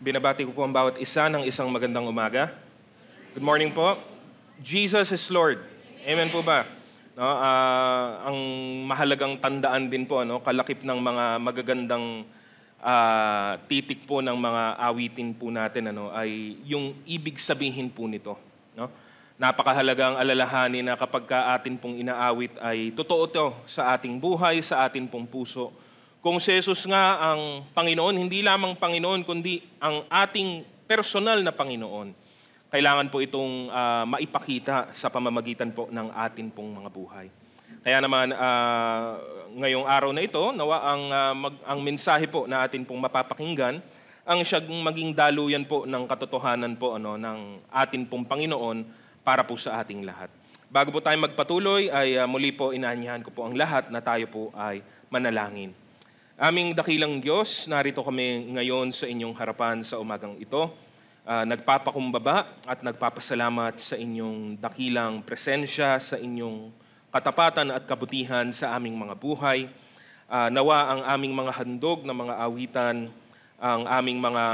Binabati ko po ang bawat isa ng isang magandang umaga. Good morning po. Jesus is Lord. Amen po ba? No, ang mahalagang tandaan din po, kalakip ng mga magagandang titik po ng mga awitin po natin, ay yung ibig sabihin po nito. No? Napakahalagang alalahanin na kapag ka atin pong inaawit ay totoo to sa ating buhay, sa ating pong puso. Kung si Jesus nga ang Panginoon, hindi lamang Panginoon, kundi ang ating personal na Panginoon. Kailangan po itong maipakita sa pamamagitan po ng atin pong mga buhay. Kaya naman, ngayong araw na ito, nawa ang mensahe po na atin pong mapapakinggan, ang siyang maging daluyan po ng katotohanan po ng atin pong Panginoon para po sa ating lahat. Bago po tayo magpatuloy, ay muli po inaanyahan ko po ang lahat na tayo po ay manalangin. Aming dakilang Diyos, narito kami ngayon sa inyong harapan sa umagang ito. Nagpapakumbaba at nagpapasalamat sa inyong dakilang presensya, sa inyong katapatan at kabutihan sa aming mga buhay. Nawa ang aming mga handog na mga awitan, ang aming mga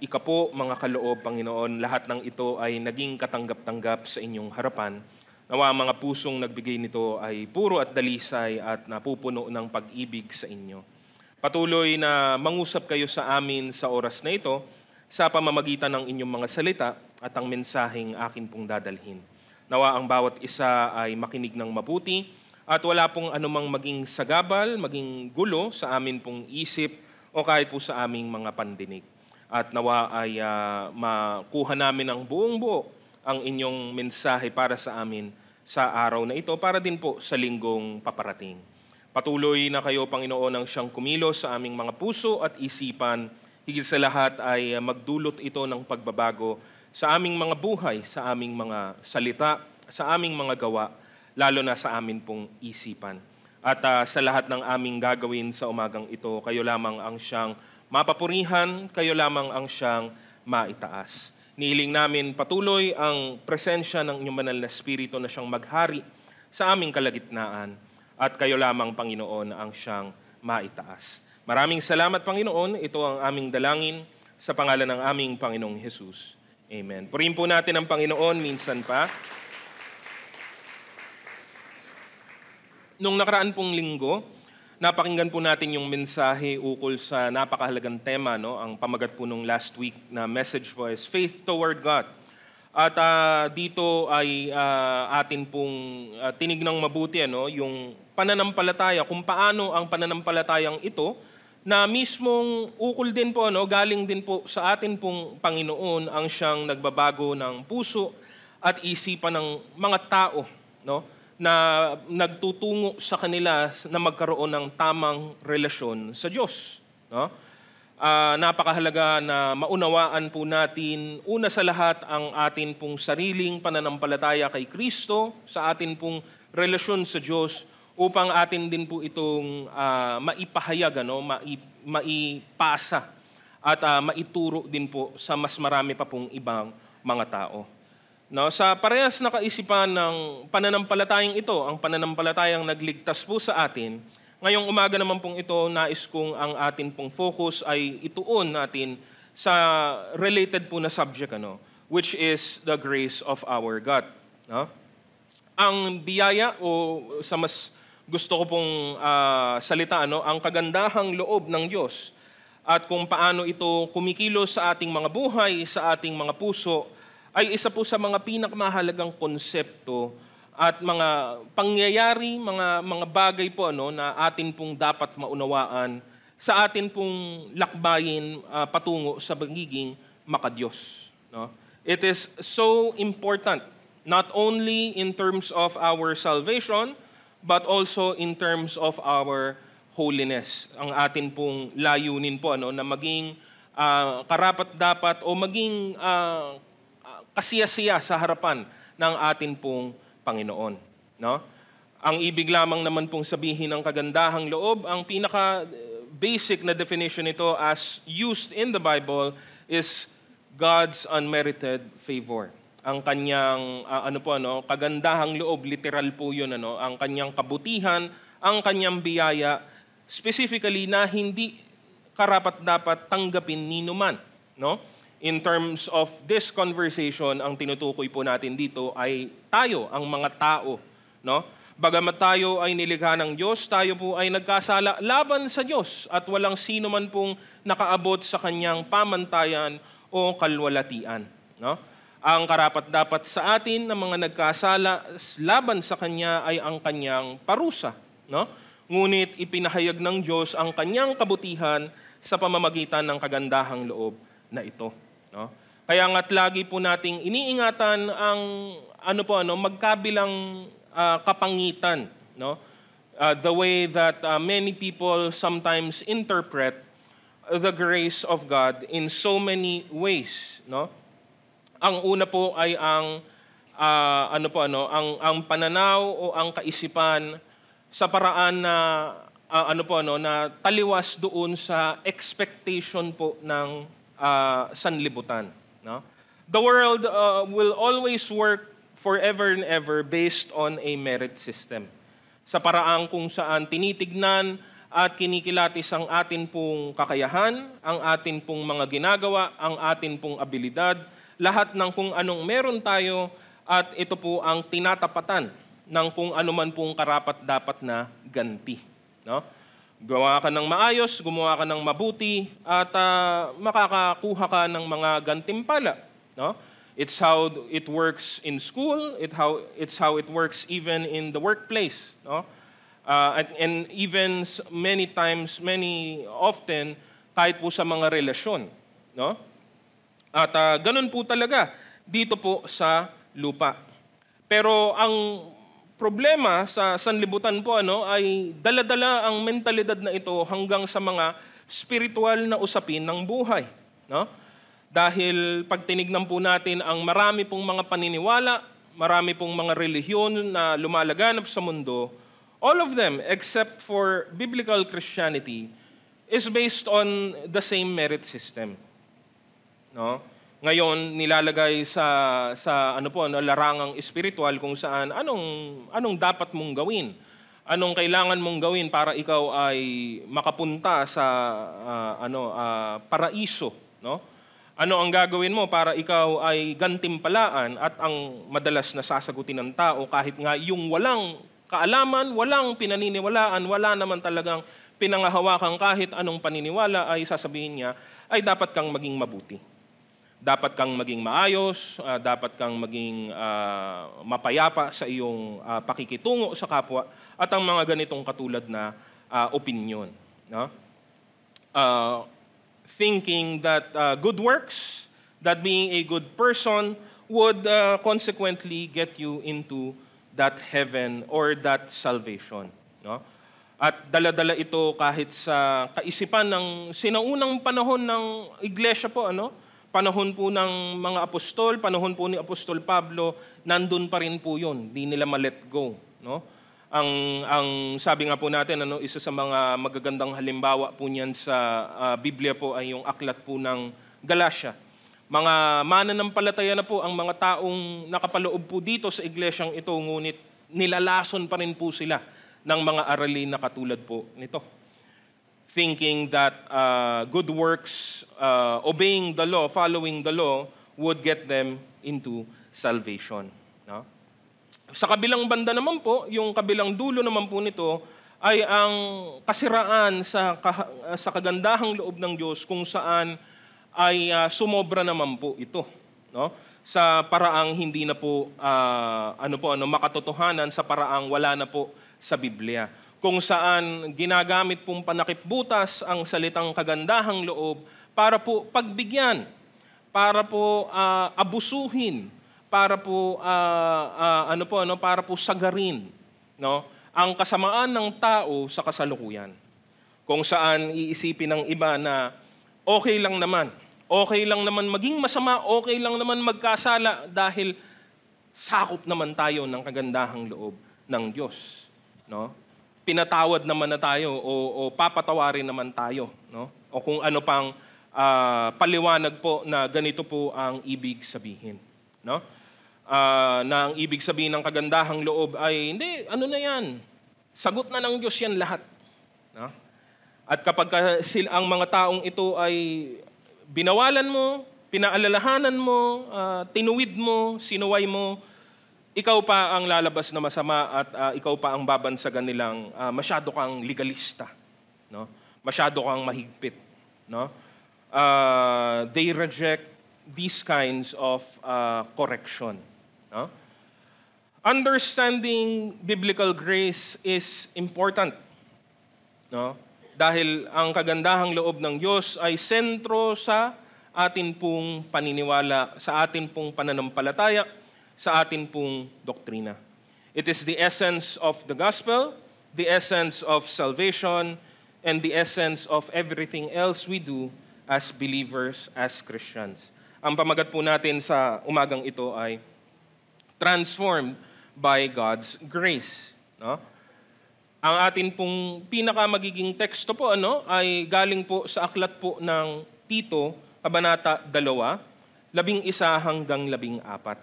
ikapo, mga kaloob, Panginoon, lahat ng ito ay naging katanggap-tanggap sa inyong harapan. Nawa ang mga pusong nagbigay nito ay puro at dalisay at napupuno ng pag-ibig sa inyo. Patuloy na mangusap kayo sa amin sa oras na ito sa pamamagitan ng inyong mga salita at ang mensaheng akin pong dadalhin. Nawa ang bawat isa ay makinig ng mabuti at wala pong anumang maging sagabal, maging gulo sa amin pong isip o kahit po sa aming mga pandinig. At nawa ay makuha namin ang buong buo ang inyong mensahe para sa amin sa araw na ito para din po sa linggong paparating. Patuloy na kayo, Panginoon, ang siyang kumilos sa aming mga puso at isipan. Higit sa lahat ay magdulot ito ng pagbabago sa aming mga buhay, sa aming mga salita, sa aming mga gawa, lalo na sa amin pong isipan. At sa lahat ng aming gagawin sa umagang ito, kayo lamang ang siyang mapapurihan, kayo lamang ang siyang maitaas. Nihiling namin patuloy ang presensya ng inyong banal na Espiritu na siyang maghari sa aming kalagitnaan. At kayo lamang, Panginoon, ang siyang maitaas. Maraming salamat, Panginoon. Ito ang aming dalangin sa pangalan ng aming Panginoong Jesus. Amen. Purihin po natin ang Panginoon minsan pa. Nung nakaraan pong linggo, napakinggan po natin yung mensahe ukol sa napakahalagang tema. Ang pamagat po nung last week na message po is Faith Toward God. At dito ay atin pong tinignang mabuti yung pananampalataya, kung paano ang pananampalatayang ito na mismong ukol din po, galing din po sa atin pong Panginoon ang siyang nagbabago ng puso at isipan ng mga tao na nagtutungo sa kanila na magkaroon ng tamang relasyon sa Diyos. Napakahalaga na maunawaan po natin, una sa lahat, ang atin pong sariling pananampalataya kay Kristo, sa atin pong relasyon sa Diyos, upang atin din po itong maipahayag, maipasa, at maituro din po sa mas marami pa pong ibang mga tao. Sa parehas na kaisipan ng pananampalatayang ito, ang pananampalatayang nagligtas po sa atin, ngayong umaga naman pong ito, nais kong ang atin pong focus ay ituon natin sa related po na subject, which is the grace of our God. Ang biyaya, o sa mas gusto ko pong salita, ang kagandahang loob ng Diyos at kung paano ito kumikilos sa ating mga buhay, sa ating mga puso, ay isa po sa mga pinakamahalagang konsepto at mga pangyayari, mga bagay po na atin pong dapat maunawaan sa atin pong lakbayin patungo sa pagiging makadiyos. It is so important, not only in terms of our salvation, but also in terms of our holiness. Ang atin pong layunin po na maging karapat-dapat o maging kasiyasiya sa harapan ng atin pong Panginoon. Ang ibig lamang naman pong sabihin ng kagandahang loob, ang pinaka-basic na definition nito as used in the Bible is God's unmerited favor. Ang kanyang kagandahang loob, literal po 'yun, ang kanyang kabutihan, ang kanyang biyaya, specifically na hindi karapat-dapat tanggapin ni numan. no? In terms of this conversation, ang tinutukoy po natin dito ay tayo, ang mga tao, no? Bagamat tayo ay nilikha ng Diyos, tayo po ay nagkasala laban sa Diyos at walang sino man pong nakaabot sa kanyang pamantayan o kalwalatian, no? Ang karapat-dapat sa atin na mga nagkasala laban sa kanya ay ang kanyang parusa, no? Ngunit ipinahayag ng Diyos ang kanyang kabutihan sa pamamagitan ng kagandahang loob na ito, no? Kaya nga't lagi po nating iniingatan ang magkabilang kapangitan, no? The way that many people sometimes interpret the grace of God in so many ways, no? Ang una po ay ang ang pananaw o ang kaisipan sa paraan na na taliwas doon sa expectation po ng sanlibutan, no? The world will always work forever and ever based on a merit system. Sa paraang kung saan tinitignan at kinikilatis ang atin pong kakayahan, ang atin pong mga ginagawa, ang atin pong abilidad, lahat ng kung anong meron tayo, at ito po ang tinatapatan ng kung ano man pong karapat-dapat na ganti, no? Gawa ka ng maayos, gumawa ka ng mabuti, at makakakuha ka ng mga gantimpala, no? It's how it works in school, it's how it works even in the workplace, no? And even many often, kahit po sa mga relasyon, no? At ganun po talaga dito po sa lupa. Pero ang problema sa sanlibutan po ay dala-dala ang mentalidad na ito hanggang sa mga spiritual na usapin ng buhay, no? Dahil pag tinignan po natin ang marami pong mga paniniwala, marami pong mga relihiyon na lumalaganap sa mundo, all of them except for biblical Christianity is based on the same merit system, no? Ngayon nilalagay sa larangang espiritual kung saan anong dapat mong gawin, anong kailangan mong gawin para ikaw ay makapunta sa paraiso, no? Ano ang gagawin mo para ikaw ay gantimpalaan, at ang madalas na sasagutin ng tao, kahit nga yung walang kaalaman, walang pinaniniwalaan, wala naman talagang pinangahawakan kahit anong paniniwala, ay sasabihin niya ay dapat kang maging mabuti. Dapat kang maging maayos, dapat kang maging mapayapa sa iyong pakikitungo sa kapwa, at ang mga ganitong katulad na opinyon, no? Thinking that good works, that being a good person would consequently get you into that heaven or that salvation, no? At dala-dala ito kahit sa kaisipan ng sinaunang panahon ng iglesia po, panahon po ng mga apostol, panahon po ni Apostol Pablo, nandun pa rin po yun. Di nila ma-let go, no? Ang sabi nga po natin, isa sa mga magagandang halimbawa po niyan sa Biblia po ay yung aklat po ng Galatia. Mga mananampalataya na po ang mga taong nakapaloob po dito sa iglesyang ito, ngunit nilalason pa rin po sila ng mga aralin na katulad po nito. Thinking that good works, obeying the law, following the law, would get them into salvation, no? Sa kabilang banda naman po, yung kabilang dulo naman po nito, ay ang kasiraan sa kagandahang loob ng Diyos, kung saan ay sumobra naman po ito, no? Sa paraang hindi na po, makatotohanan, sa paraang wala na po sa Biblia, kung saan ginagamit pong panakipbutas ang salitang kagandahang loob para po pagbigyan, para po abusuhin, para po para po sagarin, no, ang kasamaan ng tao sa kasalukuyan. Kung saan iisipin ng iba na okay lang naman maging masama, okay lang naman magkasala dahil sakop naman tayo ng kagandahang loob ng Diyos, no? Pinatawad naman na tayo, o papatawarin naman tayo, no? O kung ano pang paliwanag po na ganito po ang ibig sabihin, no? Na ang ibig sabihin ng kagandahang loob ay hindi, na yan, sagot na ng Diyos yan lahat, no? At kapag ang mga taong ito ay binawalan mo, pinaalalahanan mo, tinuwid mo, sinuway mo, ikaw pa ang lalabas na masama at ikaw pa ang babansagan nilang masyado kang legalista, no? Masyado kang mahigpit, no? They reject these kinds of correction, no? Understanding biblical grace is important, no? Dahil ang kagandahang loob ng Diyos ay sentro sa atin pong paniniwala, sa atin pong pananampalataya, sa atin pong doktrina. It is the essence of the gospel, the essence of salvation, and the essence of everything else we do as believers, as Christians. Ang pamagat po natin sa umagang ito ay transformed by God's grace, no? Ang atin pong pinakamagiging teksto po ay galing po sa aklat po ng Tito, Kabanata 2, 11 hanggang 14.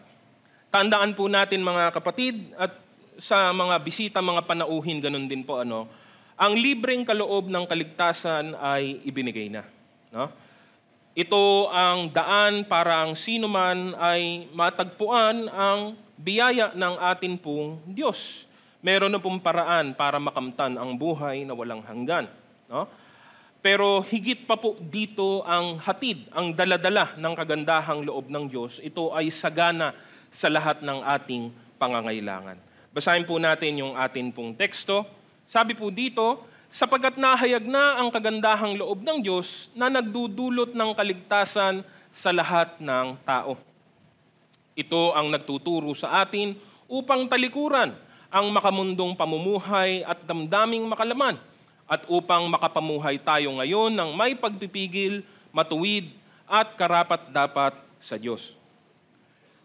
Tandaan po natin mga kapatid at sa mga bisita, mga panauhin, ganun din po ang libreng kaloob ng kaligtasan ay ibinigay na, no? Ito ang daan para ang sino man ay matagpuan ang biyaya ng atin pong Diyos. Meron na pong paraan para makamtan ang buhay na walang hanggan, no? Pero higit pa po dito ang hatid, ang daladala ng kagandahang loob ng Diyos. Ito ay sagana sa lahat ng ating pangangailangan. Basahin po natin yung atin pong teksto. Sabi po dito, sapagkat nahayag na ang kagandahang loob ng Diyos na nagdudulot ng kaligtasan sa lahat ng tao. Ito ang nagtuturo sa atin upang talikuran ang makamundong pamumuhay at damdaming makalaman at upang makapamuhay tayo ngayon ng may pagpipigil, matuwid at karapat-dapat sa Diyos.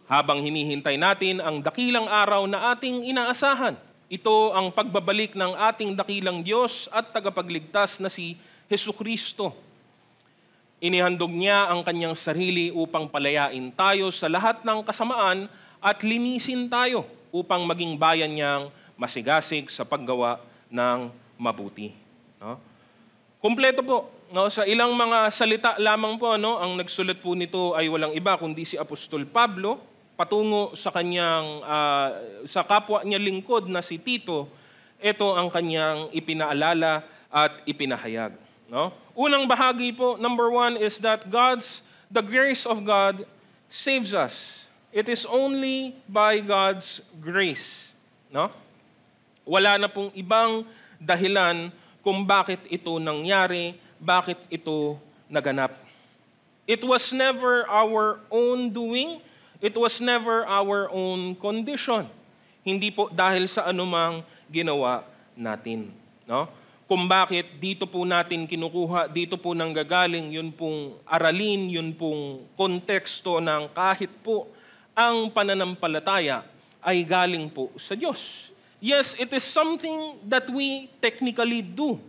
Habang hinihintay natin ang dakilang araw na ating inaasahan, ito ang pagbabalik ng ating dakilang Diyos at tagapagligtas na si Jesucristo. Inihandog niya ang kanyang sarili upang palayain tayo sa lahat ng kasamaan at linisin tayo upang maging bayan niyang masigasig sa paggawa ng mabuti. No? Kumpleto po. No? Sa ilang mga salita lamang po, ang nagsulat po nito ay walang iba kundi si Apostol Pablo patungo sa kanyang sa kapwa niya lingkod na si Tito. Ito ang kanyang ipinaalala at ipinahayag. No? Unang bahagi po, number 1 is that the grace of God saves us. It is only by God's grace. No? Wala na pong ibang dahilan kung bakit ito nangyari, bakit ito naganap. It was never our own doing. It was never our own condition. Hindi po dahil sa anumang ginawa natin. No? Kung bakit dito po natin kinukuha, dito po nanggagaling, yun pong aralin, yun pong konteksto ng kahit po ang pananampalataya ay galing po sa Diyos. Yes, it is something that we technically do.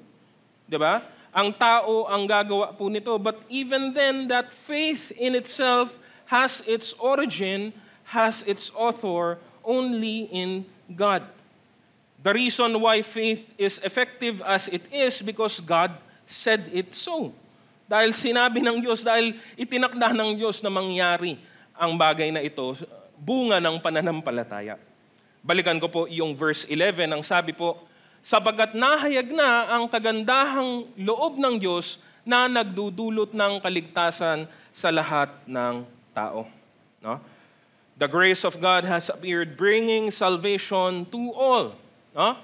Diba? Ang tao ang gagawa po nito. But even then, that faith in itself has its origin, has its author only in God. The reason why faith is effective as it is because God said it so. Dahil sinabi ng Diyos, dahil itinakda ng Diyos na mangyari ang bagay na ito, bunga ng pananampalataya. Balikan ko po yung verse 11, ang sabi po, sapagkat nahayag na ang kagandahang loob ng Diyos na nagdudulot ng kaligtasan sa lahat ng tao. No? The grace of God has appeared, bringing salvation to all. No?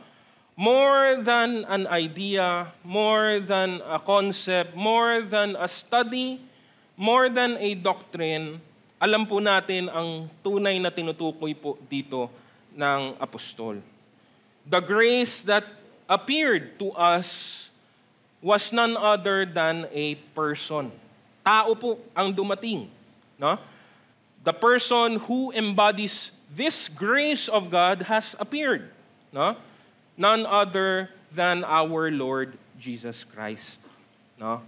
More than an idea, more than a concept, more than a study, more than a doctrine, alam po natin ang tunay na tinutukoy po dito ng apostol. The grace that appeared to us was none other than a person. Tao po ang dumating. No? The person who embodies this grace of God has appeared. No? None other than our Lord Jesus Christ. No?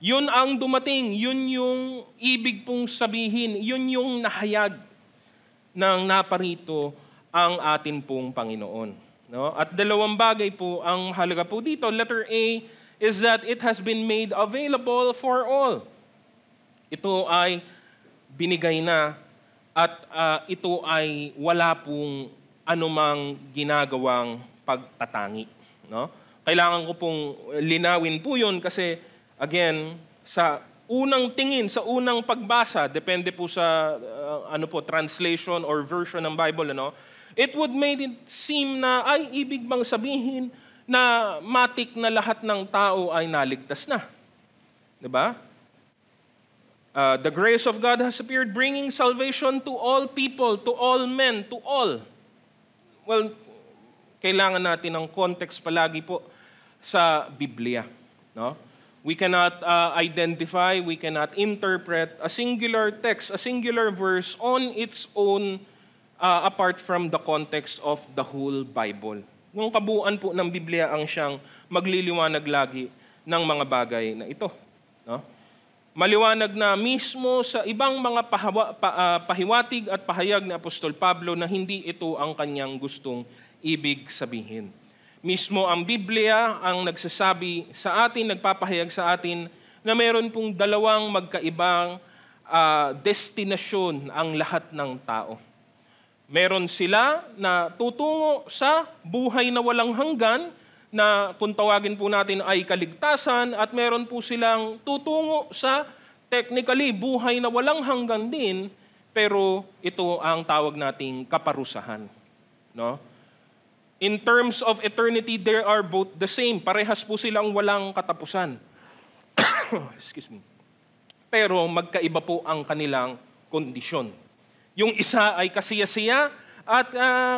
Yun ang dumating, yun yung ibig pong sabihin, yun yung nahayag ng naparito ang atin pong Panginoon. No? At dalawang bagay po ang mahalaga po dito. Letter A is that it has been made available for all. Ito ay binigay na at ito ay wala pong anumang ginagawang pagtatangi. No? Kailangan ko pong linawin po yun kasi, again, sa unang tingin, sa unang pagbasa, depende po sa translation or version ng Bible, it would make it seem na ay ibig bang sabihin na matik na lahat ng tao ay naligtas na. Diba? The grace of God has appeared, bringing salvation to all people, to all men, to all. Well, kailangan natin ng context palagi po sa Biblia. No? We cannot identify, we cannot interpret a singular text, a singular verse on its own apart from the context of the whole Bible. Yung kabuuan po ng Biblia ang siyang magliliwanag lagi ng mga bagay na ito. No? Maliwanag na mismo sa ibang mga pahiwatig at pahayag ni Apostol Pablo na hindi ito ang kanyang gustong ibig sabihin. Mismo ang Biblia ang nagsasabi sa atin, nagpapahayag sa atin na meron pong dalawang magkaibang destinasyon ang lahat ng tao. Meron sila na tutungo sa buhay na walang hanggan, na kung tawagin po natin ay kaligtasan, at meron po silang tutungo sa technically buhay na walang hanggan din, pero ito ang tawag nating kaparusahan. No? In terms of eternity, they are both the same. Parehas po silang walang katapusan. Excuse me. Pero magkaiba po ang kanilang kondisyon. Yung isa ay kasiyasiya at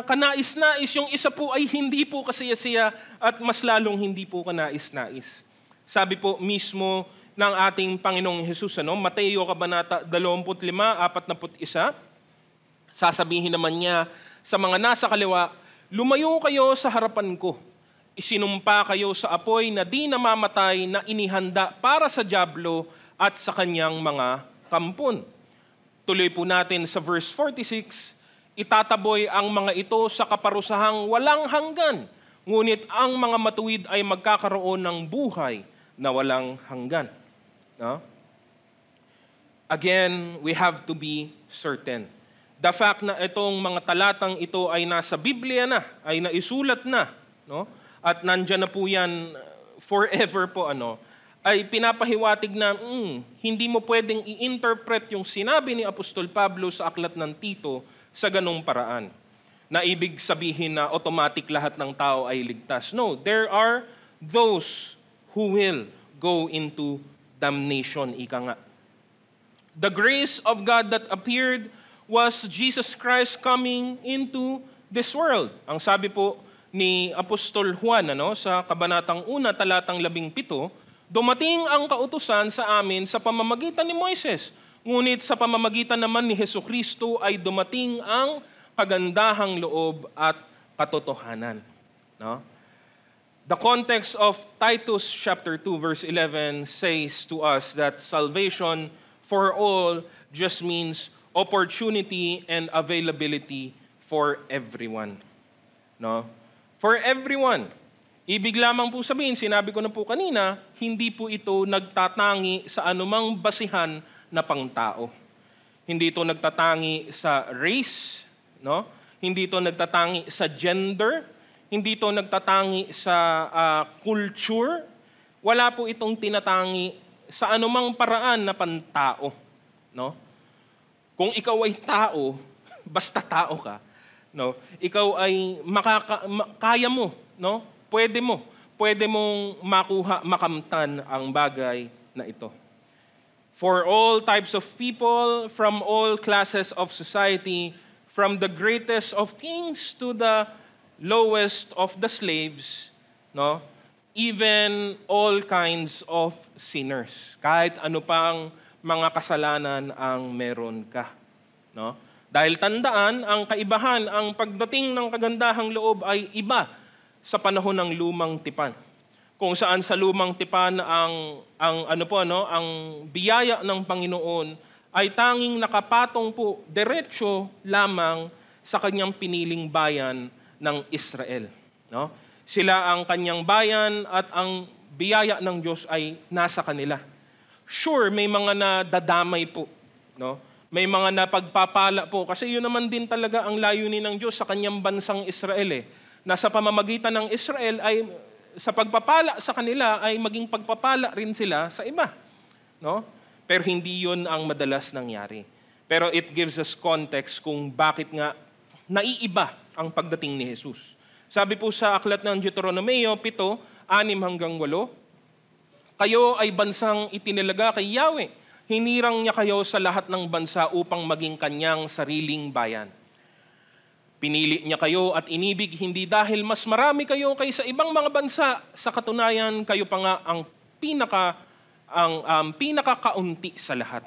kanais-nais. Yung isa po ay hindi po kasiyasiya at mas lalong hindi po kanais-nais. Sabi po mismo ng ating Panginoong Hesus, Mateo Kabanata 25:41, sasabihin naman niya sa mga nasa kaliwa, lumayo kayo sa harapan ko. Isinumpa kayo sa apoy na di namamatay na inihanda para sa dyablo at sa kanyang mga kampon. Tuloy po natin sa verse 46, itataboy ang mga ito sa kaparusahang walang hanggan, ngunit ang mga matuwid ay magkakaroon ng buhay na walang hanggan. No? Again, we have to be certain. The fact na itong mga talatang ito ay nasa Biblia na, ay naisulat na, no? At nandyan na po yan forever po, ay pinapahiwatig na hindi mo pwedeng i-interpret yung sinabi ni Apostol Pablo sa aklat ng Tito sa ganung paraan, na ibig sabihin na automatic lahat ng tao ay ligtas. No, there are those who will go into damnation, ika nga. The grace of God that appeared was Jesus Christ coming into this world. Ang sabi po ni Apostol Juan sa Kabanatang 1, talatang 17, dumating ang kautusan sa amin sa pamamagitan ni Moises, ngunit sa pamamagitan naman ni Hesukristo ay dumating ang kagandahang loob at katotohanan. No? The context of Titus chapter 2 verse 11 says to us that salvation for all just means opportunity and availability for everyone. No? For everyone. Ibig lamang po sabihin, sinabi ko na po kanina, hindi po ito nagtatangi sa anumang basihan na pangtao. Hindi ito nagtatangi sa race, no? Hindi ito nagtatangi sa gender, hindi ito nagtatangi sa culture. Wala po itong tinatangi sa anumang paraan na pantao, no? Kung ikaw ay tao, basta tao ka, no? Ikaw ay kaya mo, no? Pwede mong makuha, makamtan ang bagay na ito. For all types of people, from all classes of society, from the greatest of kings to the lowest of the slaves, no? Even all kinds of sinners. Kahit ano pang mga kasalanan ang meron ka. No? Dahil tandaan, ang kaibahan, ang pagdating ng kagandahang loob ay iba sa panahon ng lumang tipan. Kung saan sa lumang tipan ang biyaya ng Panginoon ay tanging nakapatong po diretso lamang sa kanyang piniling bayan ng Israel. No? Sila ang kanyang bayan at ang biyaya ng Diyos ay nasa kanila. Sure, may mga nadadamay po, no? May mga napagpapala po kasi yun naman din talaga ang layunin ng Diyos sa kanyang bansang Israel na sa pamamagitan ng Israel ay sa pagpapala sa kanila ay maging pagpapala rin sila sa iba, no? Pero hindi yun ang madalas nangyari. Pero it gives us context kung bakit nga naiiba ang pagdating ni Jesus. Sabi po sa aklat ng Deuteronomio 7:6-8, kayo ay bansang itinilaga kay Yahweh. Hinirang niya kayo sa lahat ng bansa upang maging kanyang sariling bayan. Pinili niya kayo at inibig hindi dahil mas marami kayo kaysa ibang mga bansa. Sa katunayan, kayo pa nga ang pinakakaunti sa lahat.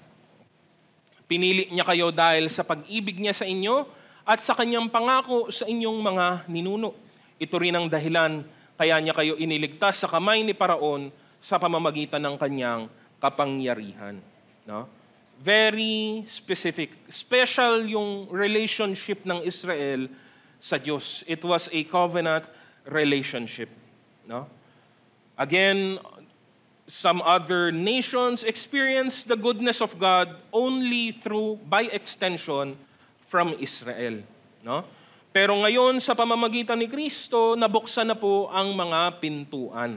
Pinili niya kayo dahil sa pag-ibig niya sa inyo at sa kanyang pangako sa inyong mga ninuno. Ito rin ang dahilan kaya niya kayo iniligtas sa kamay ni Paraon sa pamamagitan ng kanyang kapangyarihan. No? Very specific. Special yung relationship ng Israel sa Diyos. It was a covenant relationship. No? Again, some other nations experience the goodness of God only by extension, from Israel. No? Pero ngayon, sa pamamagitan ni Kristo, nabuksan na po ang mga pintuan.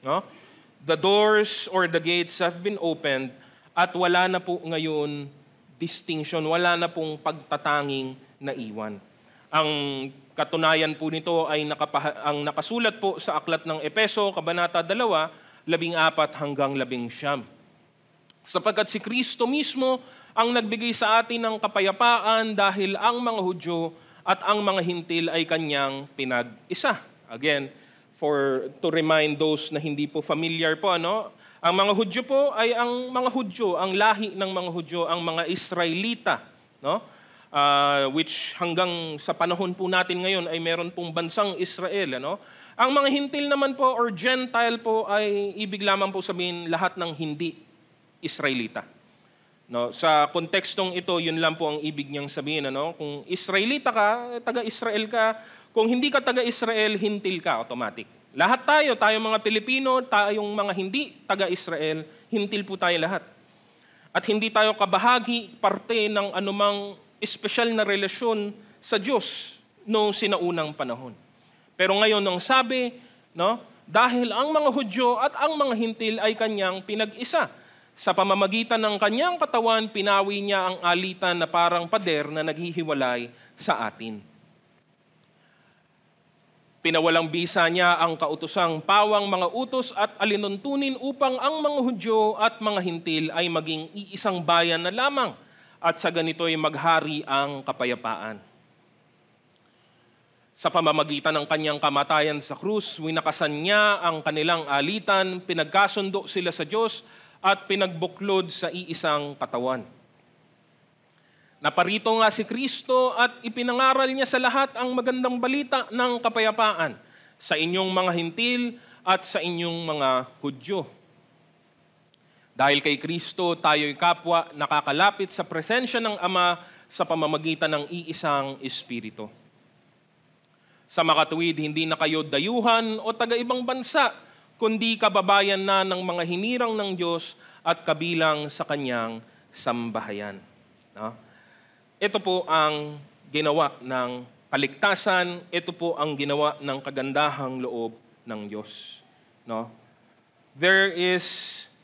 No? The doors or the gates have been opened at wala na po ngayon distinction, wala na pong pagtatanging naiwan. Ang katunayan po nito ay ang nakasulat po sa aklat ng Epeso, Kabanata 2:14-19. Sapagkat si Kristo mismo ang nagbigay sa atin ng kapayapaan dahil ang mga Hudyo at ang mga Hintil ay kanyang pinag-isa. Again, to remind those na hindi po familiar po, ang mga Hudyo po ay ang mga Hudyo, ang lahi ng mga Hudyo, ang mga Israelita, which hanggang sa panahon po natin ngayon ay meron pong bansang Israel. Ang mga Hintil naman po or Gentile po ay ibig lamang po sabihin lahat ng hindi Israelita. Sa kontekstong ito, yun lang po ang ibig niyang sabihin. Kung Israelita ka, taga-Israel ka. Kung hindi ka taga-Israel, Hintil ka, automatic. Lahat tayo mga Pilipino, tayong mga hindi taga-Israel, Hintil po tayo lahat. At hindi tayo kabahagi, parte ng anumang espesyal na relasyon sa Diyos noong sinaunang panahon. Pero ngayon, ang sabi, dahil ang mga Hudyo at ang mga Hintil ay kanyang pinag-isa. Sa pamamagitan ng kanyang katawan, pinawi niya ang alitan na parang pader na naghihiwalay sa atin. Pinawalang bisa niya ang kautosang pawang mga utos at alinuntunin upang ang mga Hudyo at mga Hintil ay maging iisang bayan na lamang at sa ganito'y maghari ang kapayapaan. Sa pamamagitan ng kanyang kamatayan sa krus, winakasan niya ang kanilang alitan, pinagkasundo sila sa Diyos at pinagbuklod sa iisang katawan. Naparito nga si Kristo at ipinangaral niya sa lahat ang magandang balita ng kapayapaan sa inyong mga Hintil at sa inyong mga Hudyo. Dahil kay Kristo, tayo'y kapwa nakakalapit sa presensya ng Ama sa pamamagitan ng iisang Espiritu. Sa makatuwid, hindi na kayo dayuhan o taga-ibang bansa, kundi kababayan na ng mga hinirang ng Diyos at kabilang sa kanyang sambahayan. Ito po ang ginawa ng kaligtasan, ito po ang ginawa ng kagandahang loob ng Diyos. There is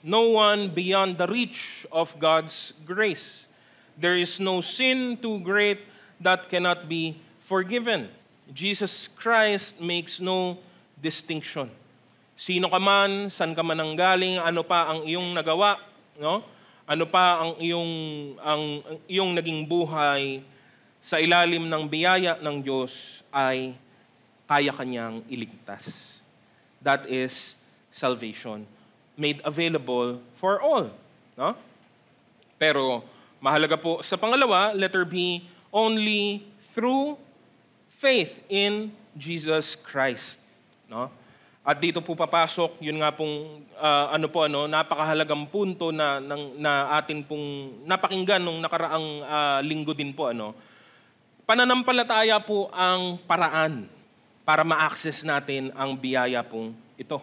no one beyond the reach of God's grace. There is no sin too great that cannot be forgiven. Jesus Christ makes no distinction. Sino ka man, saan ka man nanggaling, ano pa ang iyong nagawa, ano pa ang iyong naging buhay, sa ilalim ng biyaya ng Diyos ay kaya kanyang iligtas. That is salvation, made available for all. Pero mahalaga po sa pangalawa, letter B, only through faith in Jesus Christ. At dito po papasok, yun nga pong napakahalagang punto na atin pong napakinggan nung nakaraang linggo din po. Pananampalataya po ang paraan para ma-access natin ang biyaya pong ito.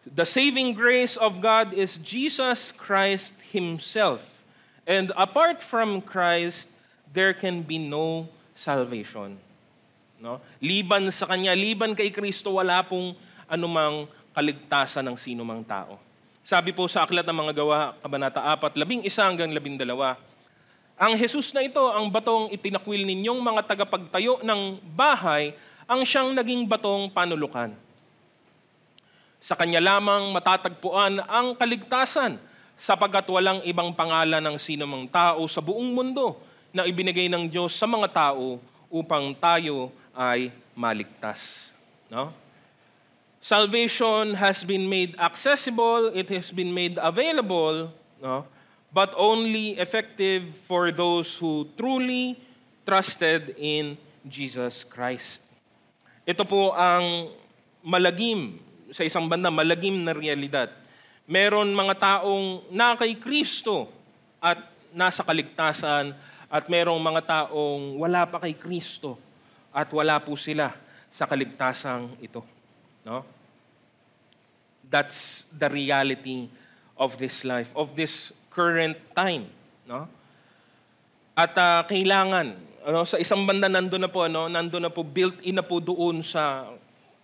The saving grace of God is Jesus Christ Himself. And apart from Christ, there can be no salvation. No? Liban sa Kanya, liban kay Kristo, wala pong anumang kaligtasan ng sino mang tao. Sabi po sa Aklat ng Mga Gawa, Kabanata 4, 11 hanggang 12, ang Jesus na ito, ang batong itinakwil ninyong mga tagapagtayo ng bahay, ang siyang naging batong panulukan. Sa Kanya lamang matatagpuan ang kaligtasan, sapagkat walang ibang pangalan ng sinumang tao sa buong mundo na ibinigay ng Diyos sa mga tao upang tayo ay maligtas. No? Salvation has been made accessible, it has been made available, no? But only effective for those who truly trusted in Jesus Christ. Ito po ang malagim, sa isang banda, malagim na realidad. Meron mga taong na kay Kristo at nasa kaligtasan, at merong mga taong wala pa kay Kristo at wala po sila sa kaligtasang ito. No? That's the reality of this life, of this current time. No? At kailangan, sa isang banda nandun na po, built-in na po doon sa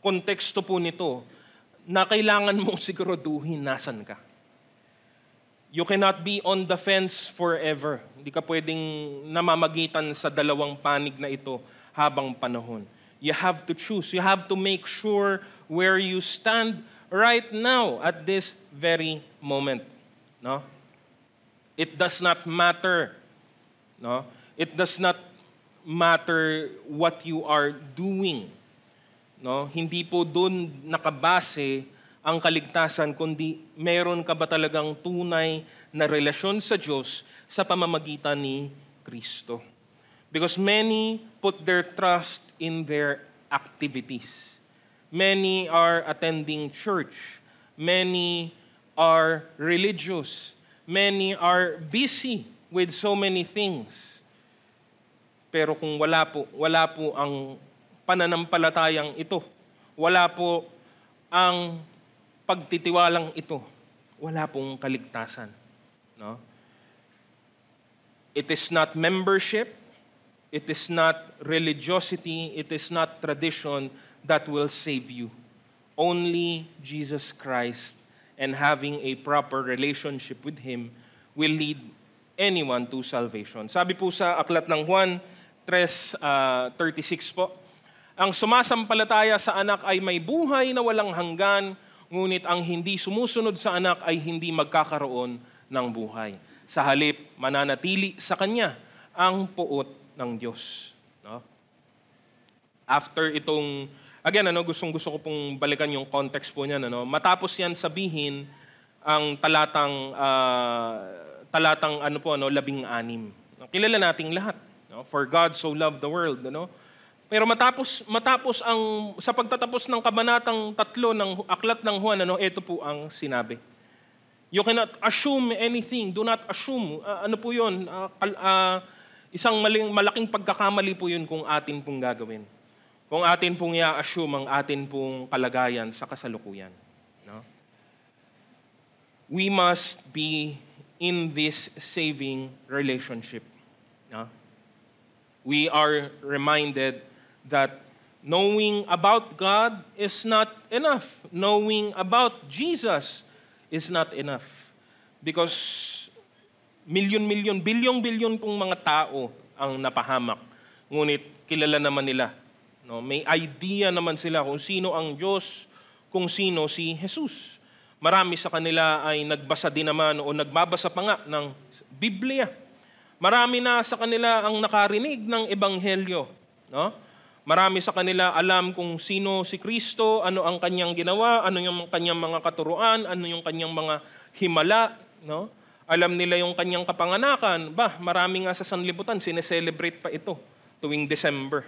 konteksto po nito, na kailangan mong siguraduhin nasan ka. You cannot be on the fence forever. Hindi ka pwedeng namamagitan sa dalawang panig na ito habang panahon. You have to choose. You have to make sure where you stand right now at this very moment. No? It does not matter. No? It does not matter what you are doing. No, hindi po doon nakabase ang kaligtasan, kundi meron ka ba talagang tunay na relasyon sa Diyos sa pamamagitan ni Kristo. Because many put their trust in their activities. Many are attending church. Many are religious. Many are busy with so many things. Pero kung wala po ang pananampalatayang ito, wala po ang pagtitiwalang ito, wala pong kaligtasan. No? It is not membership, it is not religiosity, it is not tradition that will save you. Only Jesus Christ and having a proper relationship with Him will lead anyone to salvation. Sabi po sa Aklat ng Juan 3:36 po, ang sumasampalataya sa anak ay may buhay na walang hanggan, ngunit ang hindi sumusunod sa anak ay hindi magkakaroon ng buhay. Sa halip, mananatili sa Kanya ang puot ng Diyos. No? After itong, again, gustong-gusto ko pong balikan yung context po niyan. Matapos yan sabihin ang talatang 16. Kilala nating lahat. No? For God so loved the world. Pero matapos sa pagtatapos ng kabanatang 3 ng Aklat ng Juan, ito po ang sinabi. You cannot assume anything. Do not assume. Ano po yun? Isang malaking pagkakamali po yun kung atin pong gagawin. Kung atin pong i-assume ang atin pong kalagayan sa kasalukuyan. No? We must be in this saving relationship. No? We are reminded that knowing about God is not enough. Knowing about Jesus is not enough. Because bilyon pong mga tao ang napahamak. Ngunit kilala naman nila. No? May idea naman sila kung sino ang Diyos, kung sino si Jesus. Marami sa kanila ay nagbasa din naman o nagbabasa pa nga ng Biblia. Marami na sa kanila ang nakarinig ng Ebanghelyo. No? Marami sa kanila alam kung sino si Kristo, ano ang Kanyang ginawa, ano yung Kanyang mga katuruan, ano yung Kanyang mga himala. No? Alam nila yung Kanyang kapanganakan. Marami nga sa sanlibutan, sineselebrate pa ito tuwing December.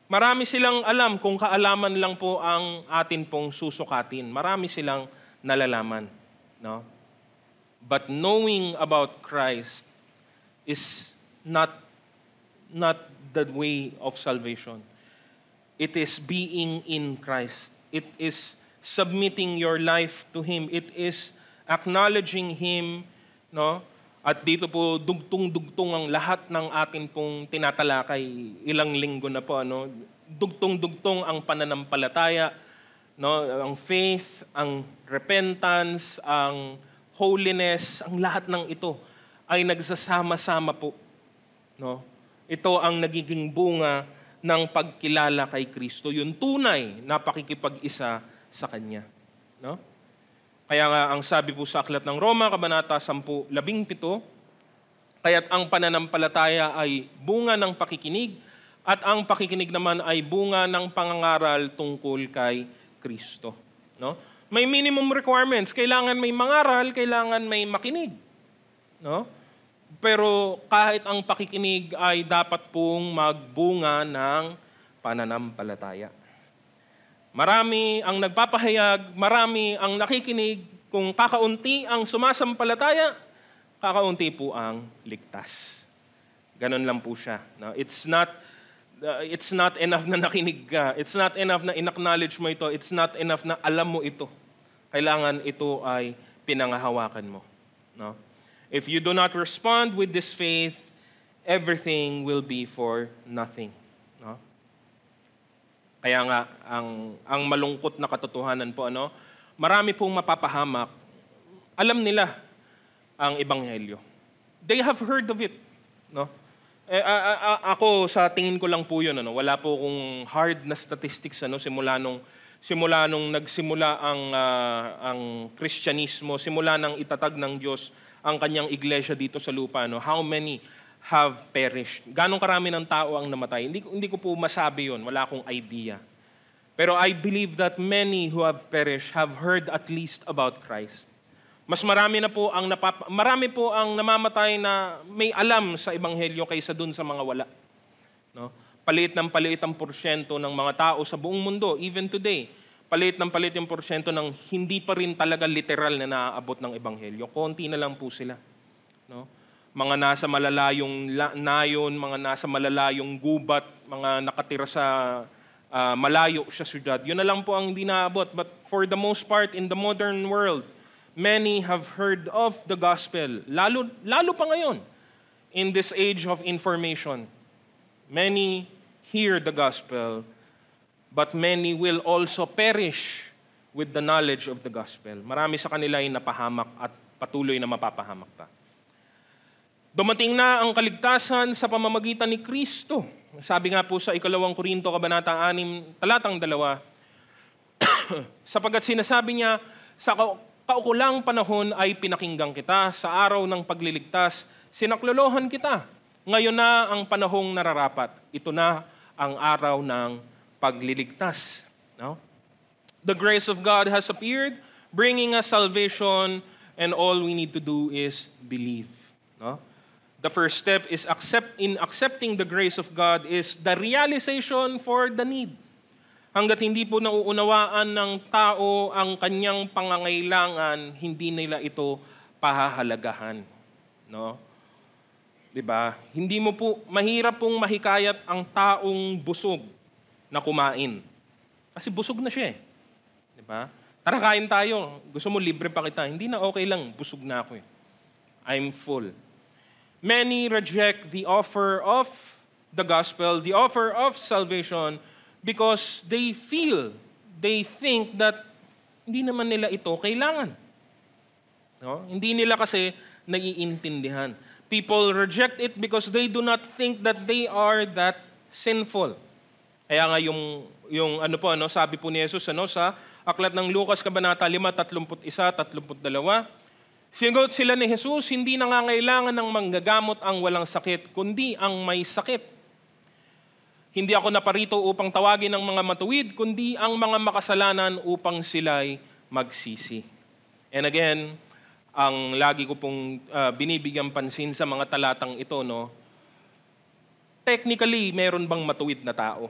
Marami silang alam kung kaalaman lang po ang atin pong susukatin. Marami silang nalalaman. No? But knowing about Christ is not the way of salvation. It is being in Christ. It is submitting your life to Him. It is acknowledging Him, no? At dito po, dugtong-dugtong ang lahat ng atin pong tinatalakay. Ilang linggo na po, ano? Dugtong-dugtong ang pananampalataya, no? Ang faith, ang repentance, ang holiness, ang lahat ng ito ay nagsasama-sama po, no? Ito ang nagiging bunga ng pagkilala kay Kristo, yung tunay na pakikipag-isa sa Kanya, no? Kaya nga ang sabi po sa Aklat ng Roma, Kabanata 10:17, kaya't ang pananampalataya ay bunga ng pakikinig at ang pakikinig naman ay bunga ng pangangaral tungkol kay Kristo. No? May minimum requirements. Kailangan may mangaral, kailangan may makinig. No? Pero kahit ang pakikinig ay dapat pong magbunga ng pananampalataya. Marami ang nagpapahayag, marami ang nakikinig, kung kakaunti ang sumasampalataya, kakaunti po ang ligtas. Ganon lang po siya. No? It's not enough na nakinig ka. It's not enough na in-acknowledge mo ito. It's not enough na alam mo ito. Kailangan ito ay pinangahawakan mo. No? If you do not respond with this faith, everything will be for nothing. No? Kaya nga, ang malungkot na katotohanan po, ano, marami pong mapapahamak, alam nila ang Ebanghelyo. They have heard of it. No? Ako, sa tingin ko lang po yun, ano, wala po akong hard na statistics, ano, simula nung nagsimula ang Kristyanismo, simula nang itatag ng Diyos ang kanyang iglesia dito sa lupa, no, how many have perished. Ganong karami ng tao ang namatay. Hindi ko po masabi yun. Wala akong idea. Pero I believe that many who have perished have heard at least about Christ. Mas marami po ang namamatay na may alam sa Ebanghelyo kaysa dun sa mga wala. No? Paliit ang porsyento ng mga tao sa buong mundo, even today. Paliit yung porsyento ng hindi pa rin talaga literal na naaabot ng Ebanghelyo. Konti na lang po sila. No? Mga nasa malalayong nayon, mga nasa malalayong gubat, mga nakatira sa malayo sa syudad. Yun na lang po ang hindi naabot. But for the most part, in the modern world, many have heard of the gospel. Lalo pa ngayon, in this age of information. Many hear the gospel, but many will also perish with the knowledge of the gospel. Marami sa kanila ay napahamak at patuloy na mapapahamak pa. Dumating na ang kaligtasan sa pamamagitan ni Kristo. Sabi nga po sa 2 Korinto, Kabanata 6, talatang 2, sapagkat sinasabi niya, sa kaukulang panahon ay pinakinggan kita, sa araw ng pagliligtas, sinaklolohan kita. Ngayon na ang panahong nararapat. Ito na ang araw ng pagliligtas. No? The grace of God has appeared, bringing us salvation, and all we need to do is believe. No? The first step is in accepting the grace of God is the realization for the need. Hanggat hindi po nauunawaan ng tao ang kanyang pangangailangan, hindi nila ito pahahalagahan. No? 'Di ba? Hindi mo po mahirap pong mahikayat ang taong busog na kumain. Kasi busog na siya eh. 'Di ba? Tara kain tayo. Gusto mo libre pa kita. Hindi na, okay lang, busog na ako eh. I'm full. Many reject the offer of the gospel, the offer of salvation, because they think that hindi naman nila ito kailangan. No? Hindi nila kasi naiintindihan. People reject it because they do not think that they are that sinful. Kaya nga yung ano po, ano, sabi po ni Jesus, ano, sa Aklat ng Lucas, Kabanata 5, 31, 32, sinagot sila ni Jesus, hindi nangangailangan ng manggagamot ang walang sakit, kundi ang may sakit. Hindi ako naparito upang tawagin ang mga matuwid, kundi ang mga makasalanan upang sila'y magsisi. And again, ang lagi ko pong binibigyan pansin sa mga talatang ito, no, technically, meron bang matuwid na tao?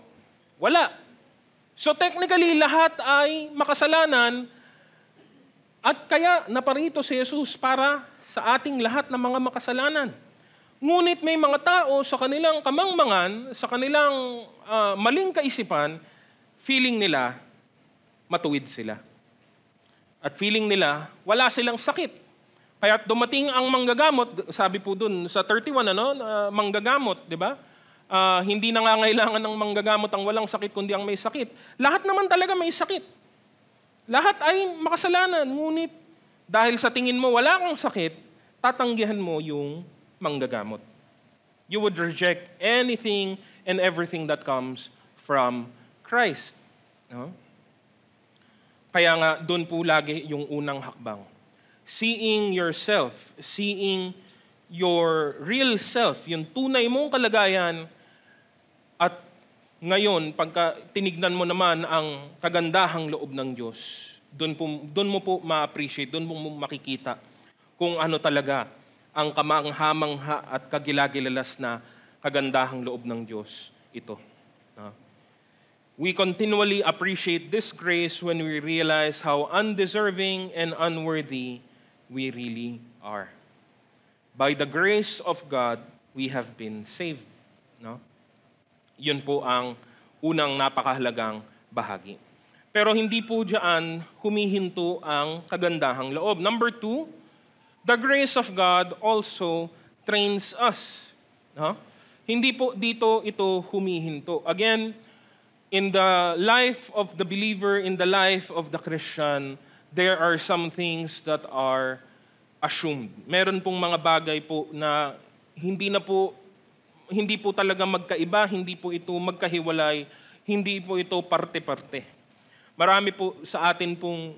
Wala. So technically, lahat ay makasalanan. At kaya naparito si Jesus para sa ating lahat ng mga makasalanan. Ngunit may mga tao sa kanilang kamangmangan, sa kanilang maling kaisipan, feeling nila matuwid sila. At feeling nila, wala silang sakit. Kaya dumating ang manggagamot, sabi po dun sa 31, na manggagamot, di ba? Hindi nangangailangan ng manggagamot ang walang sakit, kundi ang may sakit. Lahat naman talaga may sakit. Lahat ay makasalanan, ngunit dahil sa tingin mo wala kang sakit, tatanggihan mo yung manggagamot. You would reject anything and everything that comes from Christ. No? Kaya nga, doon po lagi yung unang hakbang. Seeing yourself, seeing your real self, yung tunay mong kalagayan, at ngayon, pagka tinignan mo naman ang kagandahang loob ng Diyos, doon mo po ma-appreciate, doon mo makikita kung ano talaga ang kamangha-mangha at kagilagilalas na kagandahang loob ng Diyos ito. We continually appreciate this grace when we realize how undeserving and unworthy we really are. By the grace of God, we have been saved. No? Yun po ang unang napakahalagang bahagi. Pero hindi po diyan humihinto ang kagandahang loob. Number 2, the grace of God also trains us. No? Hindi po dito ito humihinto. Again, in the life of the believer, in the life of the Christian, there are some things that are assumed. Meron pong mga bagay po na hindi po talaga magkaiba, hindi po ito magkahiwalay, hindi po ito parte-parte. Marami po sa atin pong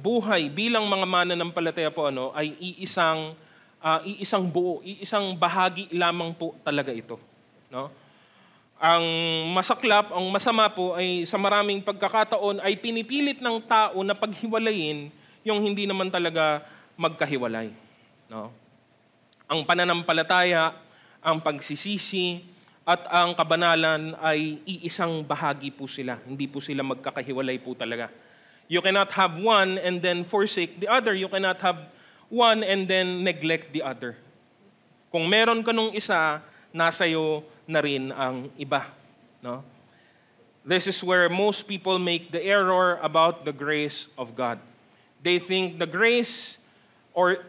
buhay bilang mga mananampalataya po ay iisang buo, iisang bahagi lamang po talaga ito, no? Ang masaklap, ang masama po ay sa maraming pagkakataon ay pinipilit ng tao na paghiwalayin yung hindi naman talaga magkahiwalay. No? Ang pananampalataya, ang pagsisisi, at ang kabanalan ay iisang bahagi po sila. Hindi po sila magkakahiwalay po talaga. You cannot have one and then forsake the other. You cannot have one and then neglect the other. Kung meron ka nung isa, nasa iyo na rin ang iba. No? This is where most people make the error about the grace of God. They think the grace the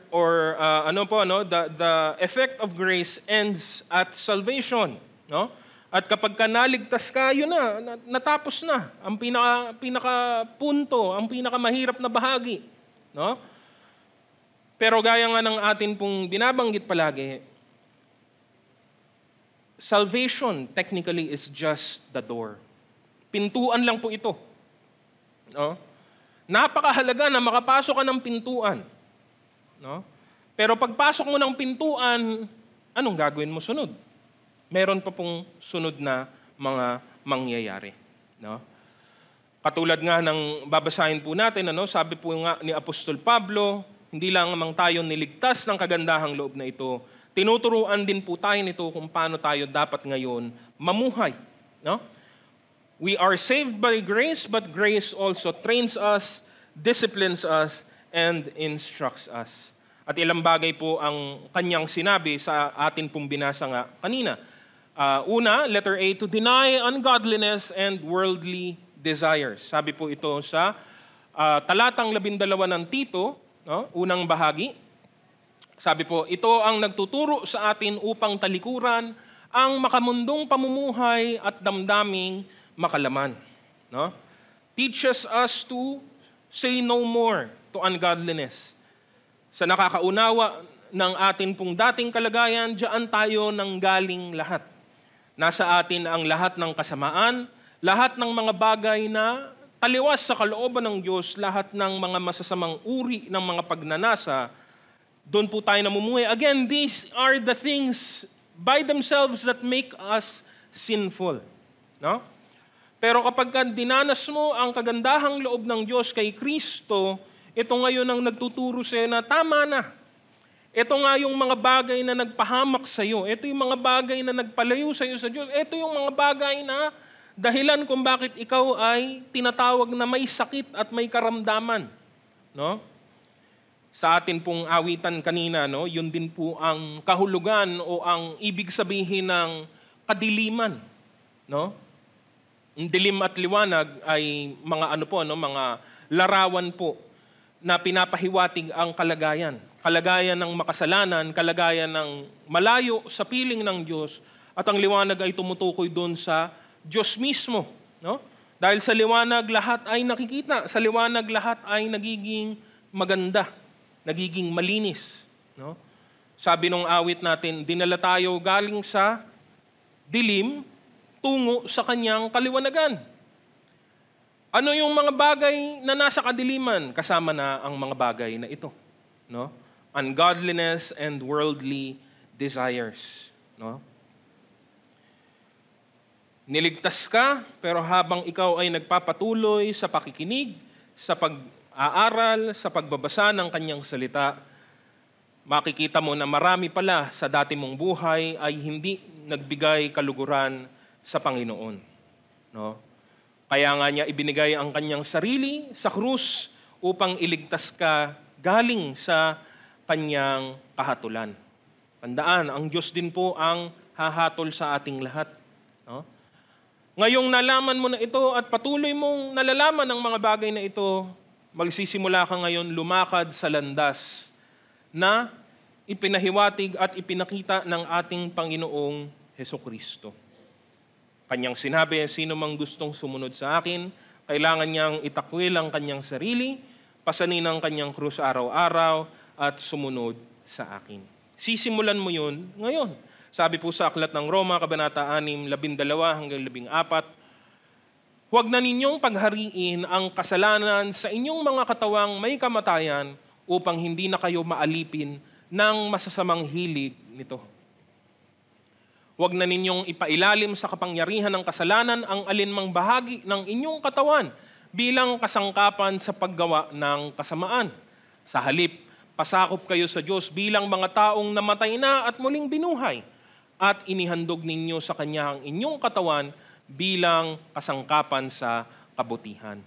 effect of grace ends at salvation. No? At kapag ka naligtas ka, yun na, natapos na. Ang pinaka-punto, ang pinakamahirap na bahagi. No? Pero gaya nga ng atin pong binabanggit palagi, salvation technically is just the door. Pintuan lang po ito. No? Napakahalaga na makapasok ka ng pintuan. No? Pero pagpasok mo ng pintuan, anong gagawin mo sunod? Meron pa pong sunod na mga mangyayari. No? Katulad nga ng babasahin po natin, sabi po nga ni Apostol Pablo, hindi lang namang tayo niligtas ng kagandahang loob na ito, tinuturuan din po tayo nito kung paano tayo dapat ngayon mamuhay. No? We are saved by grace, but grace also trains us, disciplines us, and instructs us. At ilang bagay po ang kanyang sinabi sa atin pong binasa nga kanina. Una, letter A, to deny ungodliness and worldly desires. Sabi po ito sa talatang 12 ng Tito, no? Unang bahagi. Sabi po, ito ang nagtuturo sa atin upang talikuran ang makamundong pamumuhay at damdaming makalaman. No? Teaches us to say no more to ungodliness. Sa nakakaunawa ng atin pong dating kalagayan, diyan tayo nanggaling lahat. Nasa atin ang lahat ng kasamaan, lahat ng mga bagay na taliwas sa kalooban ng Diyos, lahat ng mga masasamang uri ng mga pagnanasa, doon po tayo namumuhay. Again, these are the things by themselves that make us sinful. No? Pero kapag dinanas mo ang kagandahang loob ng Diyos kay Kristo, ito ngayon ang nagtuturo sa iyo na tama na. Ito nga yung mga bagay na nagpahamak sa iyo. Ito yung mga bagay na nagpalayo sa iyo sa Diyos. Ito yung mga bagay na dahilan kung bakit ikaw ay tinatawag na may sakit at may karamdaman. No? Sa atin pong awitan kanina, no, yun din po ang kahulugan o ang ibig sabihin ng kadiliman. No? Ang dilim at liwanag ay mga mga larawan po na pinapahiwatig ang kalagayan. Kalagayan ng makasalanan, kalagayan ng malayo sa piling ng Diyos, at ang liwanag ay tumutukoy doon sa Diyos mismo. No? Dahil sa liwanag lahat ay nakikita, sa liwanag lahat ay nagiging maganda, nagiging malinis. No? Sabi nung awit natin, dinala tayo galing sa dilim tungo sa kanyang kaliwanagan. Ano yung mga bagay na nasa kadiliman? Kasama na ang mga bagay na ito. No? Ungodliness and worldly desires. No? Niligtas ka, pero habang ikaw ay nagpapatuloy sa pakikinig, sa pag-aaral, sa pagbabasa ng kanyang salita, makikita mo na marami pala sa dati mong buhay ay hindi nagbigay kaluguran sa Panginoon. No? Kaya nga niya ibinigay ang kanyang sarili sa krus upang iligtas ka galing sa kanyang kahatulan. Tandaan, ang Diyos din po ang hahatol sa ating lahat. No? Ngayong nalaman mo na ito at patuloy mong nalalaman ang mga bagay na ito, magsisimula ka ngayon lumakad sa landas na ipinahiwatig at ipinakita ng ating Panginoong Hesukristo. Kanyang sinabi, sino mang gustong sumunod sa akin, kailangan niyang itakwil ang kanyang sarili, pasanin ang kanyang krus araw-araw, at sumunod sa akin. Sisimulan mo yun ngayon. Sabi po sa Aklat ng Roma, Kabanata 6, 12 hanggang 14, huwag na ninyong paghariin ang kasalanan sa inyong mga katawang may kamatayan upang hindi na kayo maalipin ng masasamang hilig nito. Huwag na ninyong ipailalim sa kapangyarihan ng kasalanan ang alinmang bahagi ng inyong katawan bilang kasangkapan sa paggawa ng kasamaan. Sa halip, pasakop kayo sa Diyos bilang mga taong namatay na at muling binuhay, at inihandog ninyo sa Kanya ang inyong katawan bilang kasangkapan sa kabutihan.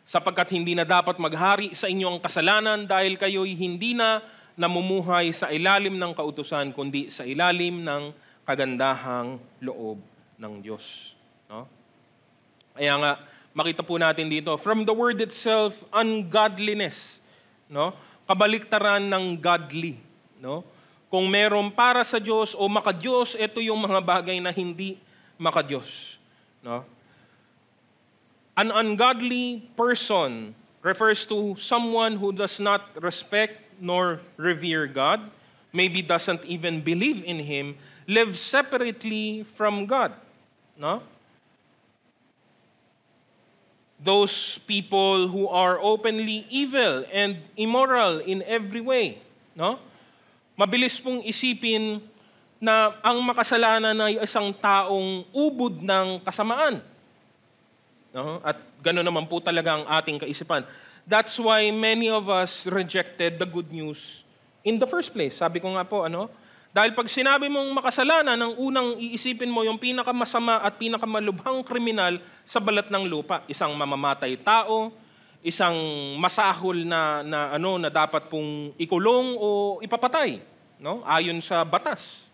Sapagkat hindi na dapat maghari sa inyo ang kasalanan dahil kayo'y hindi na namumuhay sa ilalim ng kautusan, kundi sa ilalim ng kagandahang loob ng Diyos. No? Kaya nga, makita po natin dito, from the word itself, ungodliness. No? Kabaliktaran ng godly. No? Kung meron para sa Diyos o maka-Diyos, ito yung mga bagay na hindi maka-Diyos. No? An ungodly person refers to someone who does not respect nor revere God, maybe doesn't even believe in Him, lives separately from God. No? Those people who are openly evil and immoral in every way. No? Mabilis pong isipin na ang makasalanan ay isang taong ubod ng kasamaan. No? At gano'n naman po talaga ang ating kaisipan. That's why many of us rejected the good news in the first place. Sabi ko nga po, dahil pag sinabi mong makasalanan, ang unang iisipin mo yung pinakamasama at pinakamalubhang kriminal sa balat ng lupa. Isang mamamatay tao, isang masahol na dapat pong ikulong o ipapatay, no? Ayon sa batas.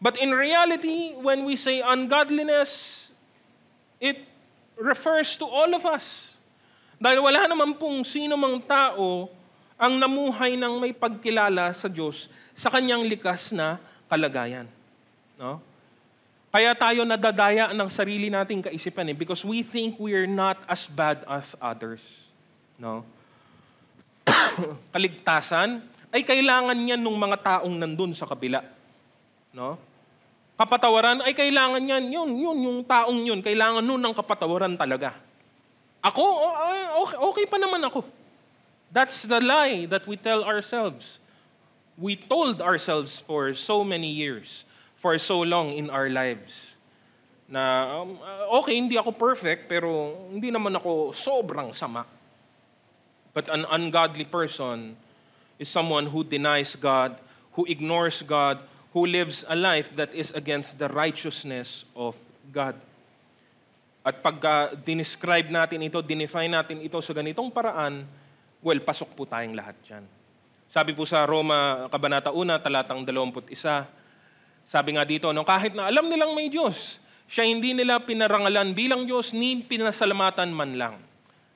But in reality, when we say ungodliness, it refers to all of us. Dahil wala naman pong sino mang tao ang namuhay ng may pagkilala sa Diyos sa kanyang likas na kalagayan. No? Kaya tayo nadadaya ng sarili nating kaisipan because we think we are not as bad as others. No? Kaligtasan ay kailangan niyan ng mga taong nandun sa kabila. No? Kapatawaran ay kailangan niyan, yung taong yun, kailangan nun ng kapatawaran talaga. Ako, okay pa naman ako. That's the lie that we tell ourselves. We told ourselves for so many years, for so long in our lives, na okay, hindi ako perfect, pero hindi naman ako sobrang sama. But an ungodly person is someone who denies God, who ignores God, who lives a life that is against the righteousness of God. At pagka dinescribe natin ito, dinefine natin ito sa ganitong paraan, well, pasok po tayong lahat dyan. Sabi po sa Roma, Kabanata 1, talatang 21, sabi nga dito, kahit na alam nilang may Diyos, siya hindi nila pinarangalan bilang Diyos, ni pinasalamatan man lang.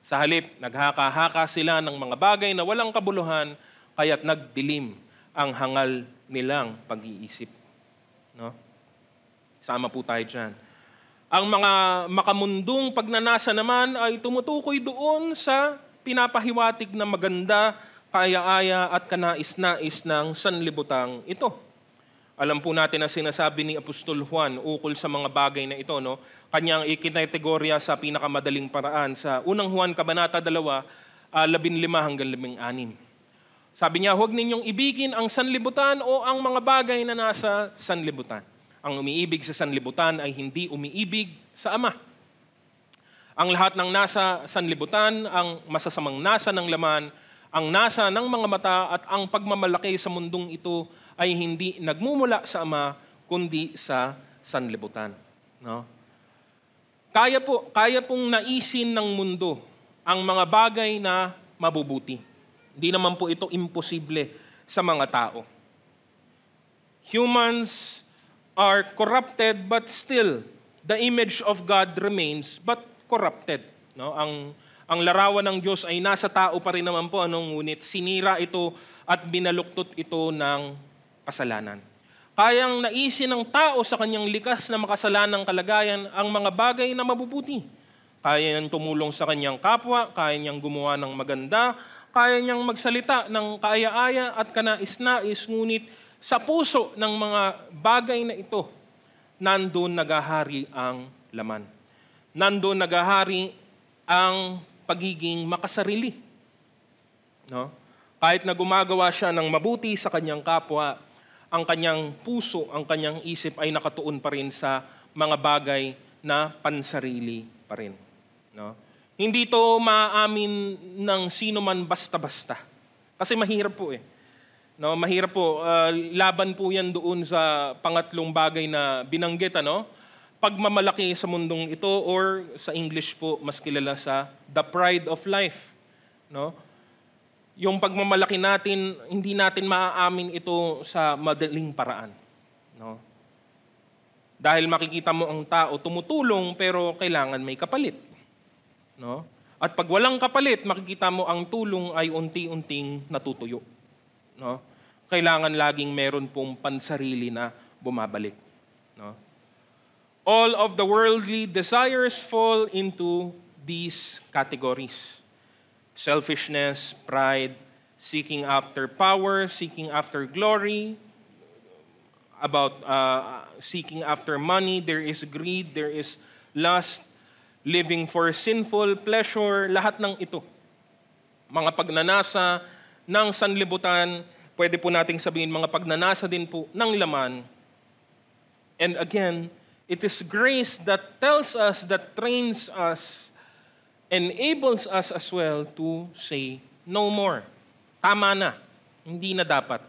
Sa halip, naghaka-haka sila ng mga bagay na walang kabuluhan, kaya't nagdilim ang hangal nilang pag-iisip. No? Sama po tayo dyan. Ang mga makamundong pagnanasa naman ay tumutukoy doon sa pinapahiwatig na maganda, kaaya-aya at kanais-nais ng sanlibutang ito. Alam po natin na sinasabi ni Apostol Juan ukol sa mga bagay na ito, no? Kanyang ikinategorya sa pinakamadaling paraan sa unang Juan Kabanata 2, 15 hanggang 16. Sabi niya, huwag ninyong ibigin ang sanlibutan o ang mga bagay na nasa sanlibutan. Ang umiibig sa sanlibutan ay hindi umiibig sa Ama. Ang lahat ng nasa sanlibutan, ang masasamang nasa ng laman, ang nasa ng mga mata at ang pagmamalaki sa mundong ito ay hindi nagmumula sa Ama, kundi sa sanlibutan. No? Kaya pong naisin ng mundo ang mga bagay na mabubuti. Hindi naman po ito imposible sa mga tao. Humans are corrupted, but still, the image of God remains, but corrupted. No? Ang larawan ng Diyos ay nasa tao pa rin naman po, ngunit sinira ito at binaluktot ito ng kasalanan. Kayang naisin ng tao sa kanyang likas na makasalanang kalagayan ang mga bagay na mabubuti. Kaya niyang tumulong sa kanyang kapwa, kaya niyang gumawa ng maganda, kaya niyang magsalita ng kaaya-aya at kanais-nais, ngunit sa puso ng mga bagay na ito, nandun nagahari ang laman. Nandun nagahari ang pagiging makasarili. No? Kahit na gumagawa siya ng mabuti sa kanyang kapwa, ang kanyang puso, ang kanyang isip ay nakatuon pa rin sa mga bagay na pansarili pa rin. No? Hindi ito maaamin ng sino man basta-basta. Kasi mahirap po eh. No, mahirap po. Laban po yan doon sa pangatlong bagay na binanggit. Ano? Pagmamalaki sa mundong ito, or sa English po, mas kilala sa the pride of life. No? Yung pagmamalaki natin, hindi natin maaamin ito sa madaling paraan. No? Dahil makikita mo ang tao tumutulong pero kailangan may kapalit. No? At pag walang kapalit, makikita mo ang tulong ay unti-unting natutuyo. No? Kailangan laging meron pong pansarili na bumabalik. No? All of the worldly desires fall into these categories. Selfishness, pride, seeking after power, seeking after glory, seeking after money, there is greed, there is lust, living for sinful pleasure, lahat ng ito. Mga pagnanasa ng sanlibutan, pwede po nating sabihin mga pagnanasa din po ng laman. And again, it is grace that tells us, that trains us, enables us as well to say no more. Tama na, hindi na dapat.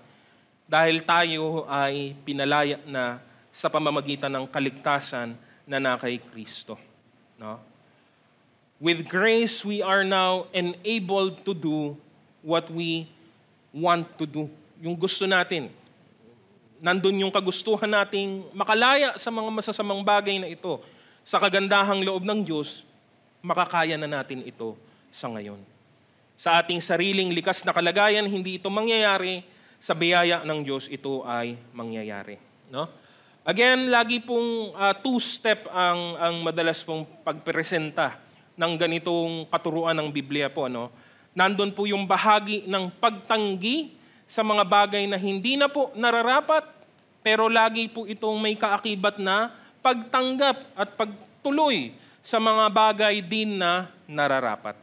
Dahil tayo ay pinalaya na sa pamamagitan ng kaligtasan na na kay Kristo. No? With grace, we are now enabled to do what we want to do. Yung gusto natin. Nandun yung kagustuhan nating makalaya sa mga masasamang bagay na ito. Sa kagandahang loob ng Diyos, makakaya na natin ito sa ngayon. Sa ating sariling likas na kalagayan, hindi ito mangyayari. Sa biyaya ng Diyos, ito ay mangyayari. No? Again, lagi pong two-step ang madalas pong pagpresenta ng ganitong katuruan ng Biblia po. No? Nandun po yung bahagi ng pagtanggi sa mga bagay na hindi na po nararapat, pero lagi po itong may kaakibat na pagtanggap at pagtuloy sa mga bagay din na nararapat.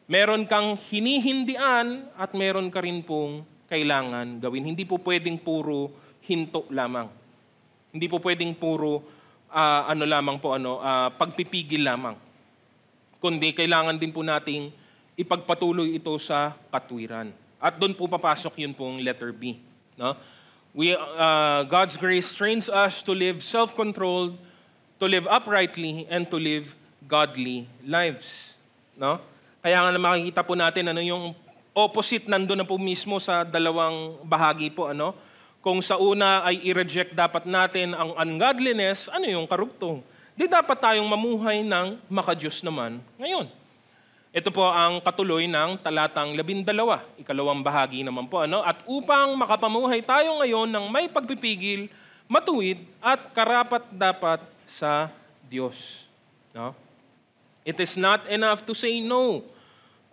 Meron kang hinihindian at meron ka rin pong kailangan gawin. Hindi po pwedeng puro hinto lamang. Hindi po pwedeng puro pagpipigil lamang. Kundi kailangan din po nating ipagpatuloy ito sa katwiran. At doon po papasok yun pong letter B. No? God's grace trains us to live self-controlled, to live uprightly, and to live godly lives. No? Kaya nga makikita po natin yung opposite nandun na po mismo sa dalawang bahagi po. Kung sa una ay i-reject dapat natin ang ungodliness, yung karugtong? Di dapat tayong mamuhay ng makadiyos naman ngayon. Ito po ang katuloy ng talatang 12, ikalawang bahagi naman po. At upang makapamuhay tayo ngayon ng may pagpipigil, matuwid at karapat-dapat sa Diyos. No? It is not enough to say no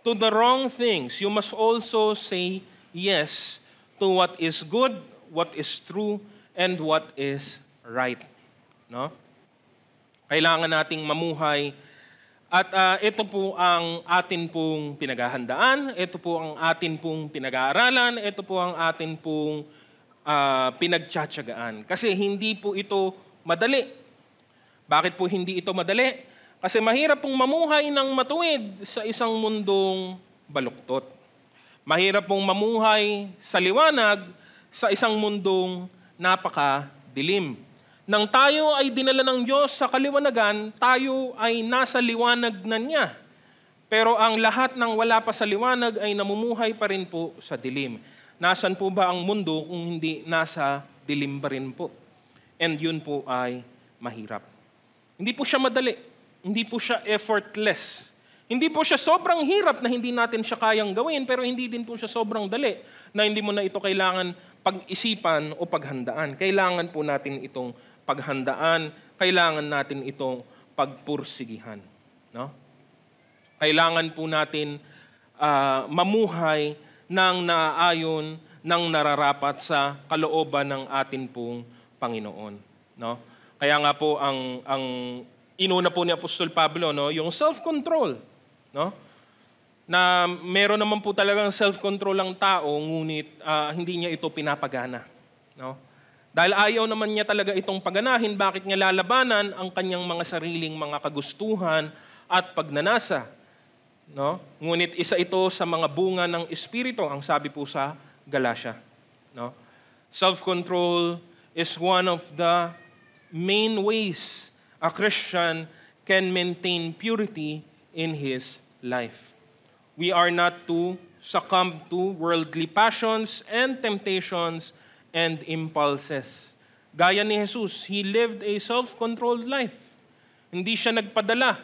to the wrong things. You must also say yes to what is good, what is true, and what is right. No? Kailangan nating mamuhay. At ito po ang atin pong pinaghahandaan, ito po ang atin pong pinag-aaralan, ito po ang atin pong pinagtsatsagaan. Kasi hindi po ito madali. Bakit po hindi ito madali? Kasi mahirap pong mamuhay ng matuwid sa isang mundong baluktot. Mahirap pong mamuhay sa liwanag sa isang mundong napakadilim. Nang tayo ay dinala ng Diyos sa kaliwanagan, tayo ay nasa liwanag na niya. Pero ang lahat ng wala pa sa liwanag ay namumuhay pa rin po sa dilim. Nasaan po ba ang mundo kung hindi nasa dilim pa rin po? And yun po ay mahirap. Hindi po siya madali. Hindi po siya effortless. Hindi po siya sobrang hirap na hindi natin siya kayang gawin, pero hindi din po siya sobrang dali na hindi mo na ito kailangan pag-isipan o paghandaan. Kailangan po natin itong paghandaan, kailangan natin itong pagpursigihan. No? Kailangan po natin mamuhay ng naaayon ng nararapat sa kalooban ng atin pong Panginoon. No? Kaya nga po ang inuna po ni Apostol Pablo, no, yung self-control, no? Na meron naman po talagang self-control ang tao, ngunit hindi niya ito pinapagana, no? Dahil ayaw naman niya talaga itong paganahin, bakit niya lalabanan ang kanyang mga sariling mga kagustuhan at pagnanasa, no? Ngunit isa ito sa mga bunga ng Espiritu, ang sabi po sa Galatia, no? Self-control is one of the main ways a Christian can maintain purity in his life. We are not to succumb to worldly passions and temptations and impulses. Gaya ni Jesus, He lived a self-controlled life. Hindi siya nagpadala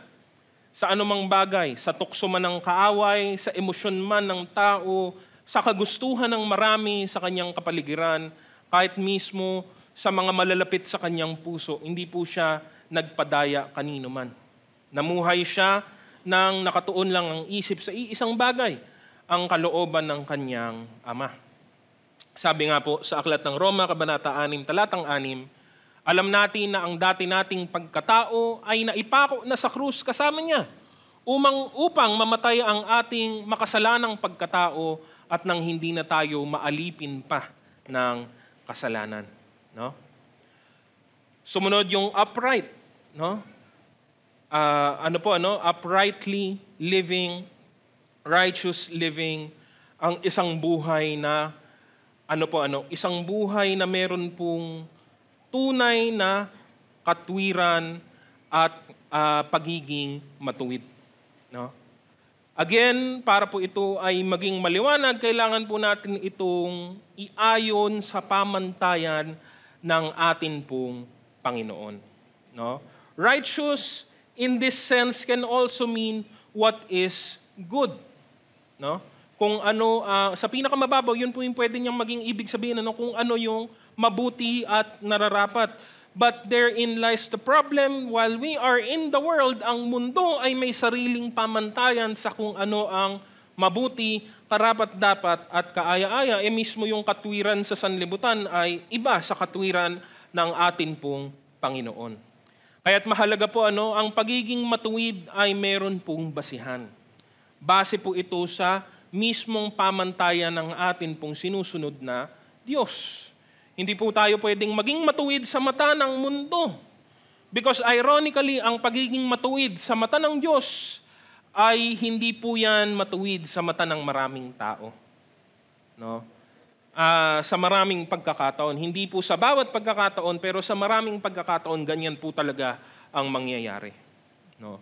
sa anumang bagay, sa tukso man ng kaaway, sa emosyon man ng tao, sa kagustuhan ng marami sa kanyang kapaligiran, kahit mismo sa mga malalapit sa kanyang puso. Hindi po siya nagpadaya kanino man. Namuhay siya nang nakatuon lang ang isip sa iisang bagay, ang kalooban ng kanyang Ama. Sabi nga po sa Aklat ng Roma, Kabanata 6, Talatang 6, alam natin na ang dati nating pagkatao ay naipako na sa krus kasama niya upang mamatay ang ating makasalanang pagkatao at nang hindi na tayo maalipin pa ng kasalanan. No? Sumunod yung upright, no? Uprightly living, righteous living, ang isang buhay na isang buhay na meron pong tunay na katwiran at pagiging matuwid, no? Again, para po ito ay maging maliwanag, kailangan po natin itong iayon sa pamantayan ng atin pong Panginoon, no? Righteous in this sense can also mean what is good, no? Kung ano sa pinakamababaw, yun po yung pwede niyang maging ibig sabihin, kung ano yung mabuti at nararapat. But therein lies the problem. While we are in the world, ang mundo ay may sariling pamantayan sa kung ano ang mabuti, karapat-dapat at kaaya-aya. Mismo yung katwiran sa sanlibutan ay iba sa katwiran ng atin pong Panginoon. Kaya't mahalaga po ang pagiging matuwid ay meron pong basihan. Base po ito sa mismong pamantayan ng atin pong sinusunod na Diyos. Hindi po tayo pwedeng maging matuwid sa mata ng mundo. Because ironically, ang pagiging matuwid sa mata ng Diyos ay hindi po yan matuwid sa mata ng maraming tao. No? Sa maraming pagkakataon. Hindi po sa bawat pagkakataon, pero sa maraming pagkakataon, ganyan po talaga ang mangyayari. No?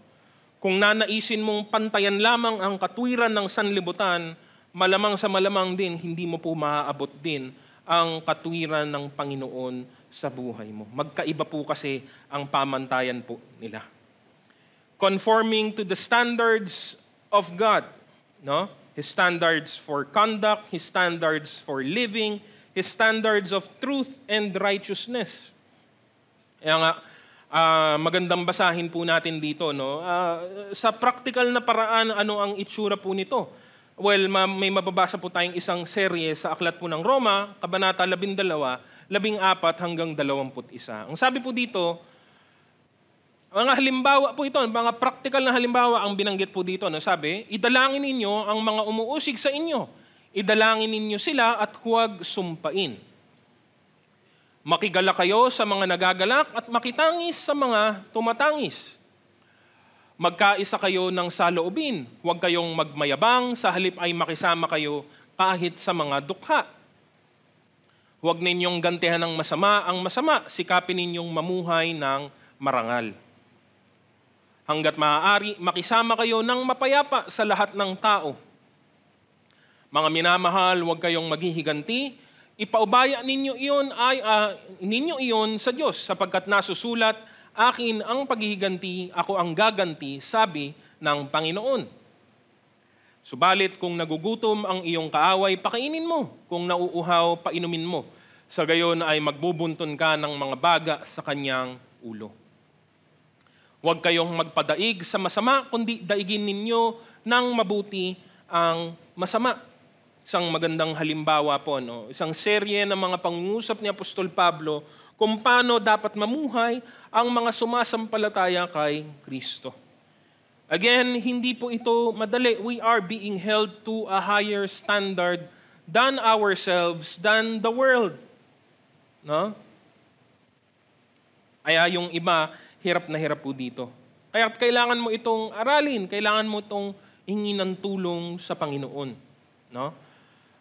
Kung nanaisin mong pantayan lamang ang katwiran ng sanlibutan, malamang sa malamang din, hindi mo po maaabot din ang katwiran ng Panginoon sa buhay mo. Magkaiba po kasi ang pamantayan po nila. Conforming to the standards of God. No? His standards for conduct, His standards for living, His standards of truth and righteousness. Kaya nga, magandang basahin po natin dito. No? Sa practical na paraan, ano ang itsura po nito? Well, may mababasa po tayong isang serye sa Aklat po ng Roma, Kabanata 12, 14 hanggang 21. Ang sabi po dito, mga halimbawa po ito, mga practical na halimbawa ang binanggit po dito. No? Sabi, idalangin ninyo ang mga umuusig sa inyo. Idalangin ninyo sila at huwag sumpain. Makigala kayo sa mga nagagalak at makitangis sa mga tumatangis. Magkaisa kayo ng saloobin. Huwag kayong magmayabang, sa halip ay makisama kayo kahit sa mga dukha. Huwag ninyong gantihan ng masama ang masama, sikapin ninyong mamuhay ng marangal. Hanggat maaari, makisama kayo ng mapayapa sa lahat ng tao. Mga minamahal, huwag kayong maghihiganti. Ipaubaya ninyo iyon sa Diyos, sapagkat nasusulat, akin ang paghihiganti, ako ang gaganti, sabi ng Panginoon. Subalit kung nagugutom ang iyong kaaway, pakainin mo. Kung nauuhaw, painumin mo. Sa gayon ay magbubuntun ka ng mga baga sa kanyang ulo. Huwag kayong magpadaig sa masama, kundi daigin ninyo ng mabuti ang masama. Isang magandang halimbawa po, no? Isang serye ng mga pangungusap ni Apostol Pablo kung paano dapat mamuhay ang mga sumasampalataya kay Kristo. Again, hindi po ito madali. We are being held to a higher standard than ourselves, than the world. No? Kaya yung iba, hirap na hirap po dito. Kaya kailangan mo itong aralin, kailangan mo itong hingin ng tulong sa Panginoon. No?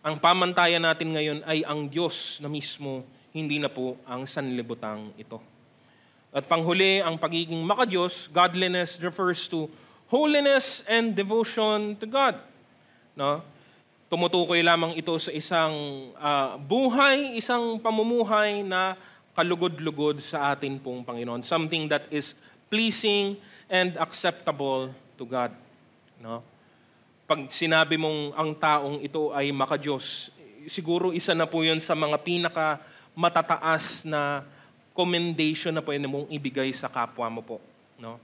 Ang pamantayan natin ngayon ay ang Diyos na mismo, hindi na po ang sanlibutang ito. At panghuli, ang pagiging makadiyos, godliness refers to holiness and devotion to God. No? Tumutukoy lamang ito sa isang buhay, isang pamumuhay na kalugod-lugod sa atin pong Panginoon. Something that is pleasing and acceptable to God. No? Pag sinabi mong ang taong ito ay makadiyos, siguro isa na po yun sa mga pinaka matataas na commendation na pwede mong ibigay sa kapwa mo po. No?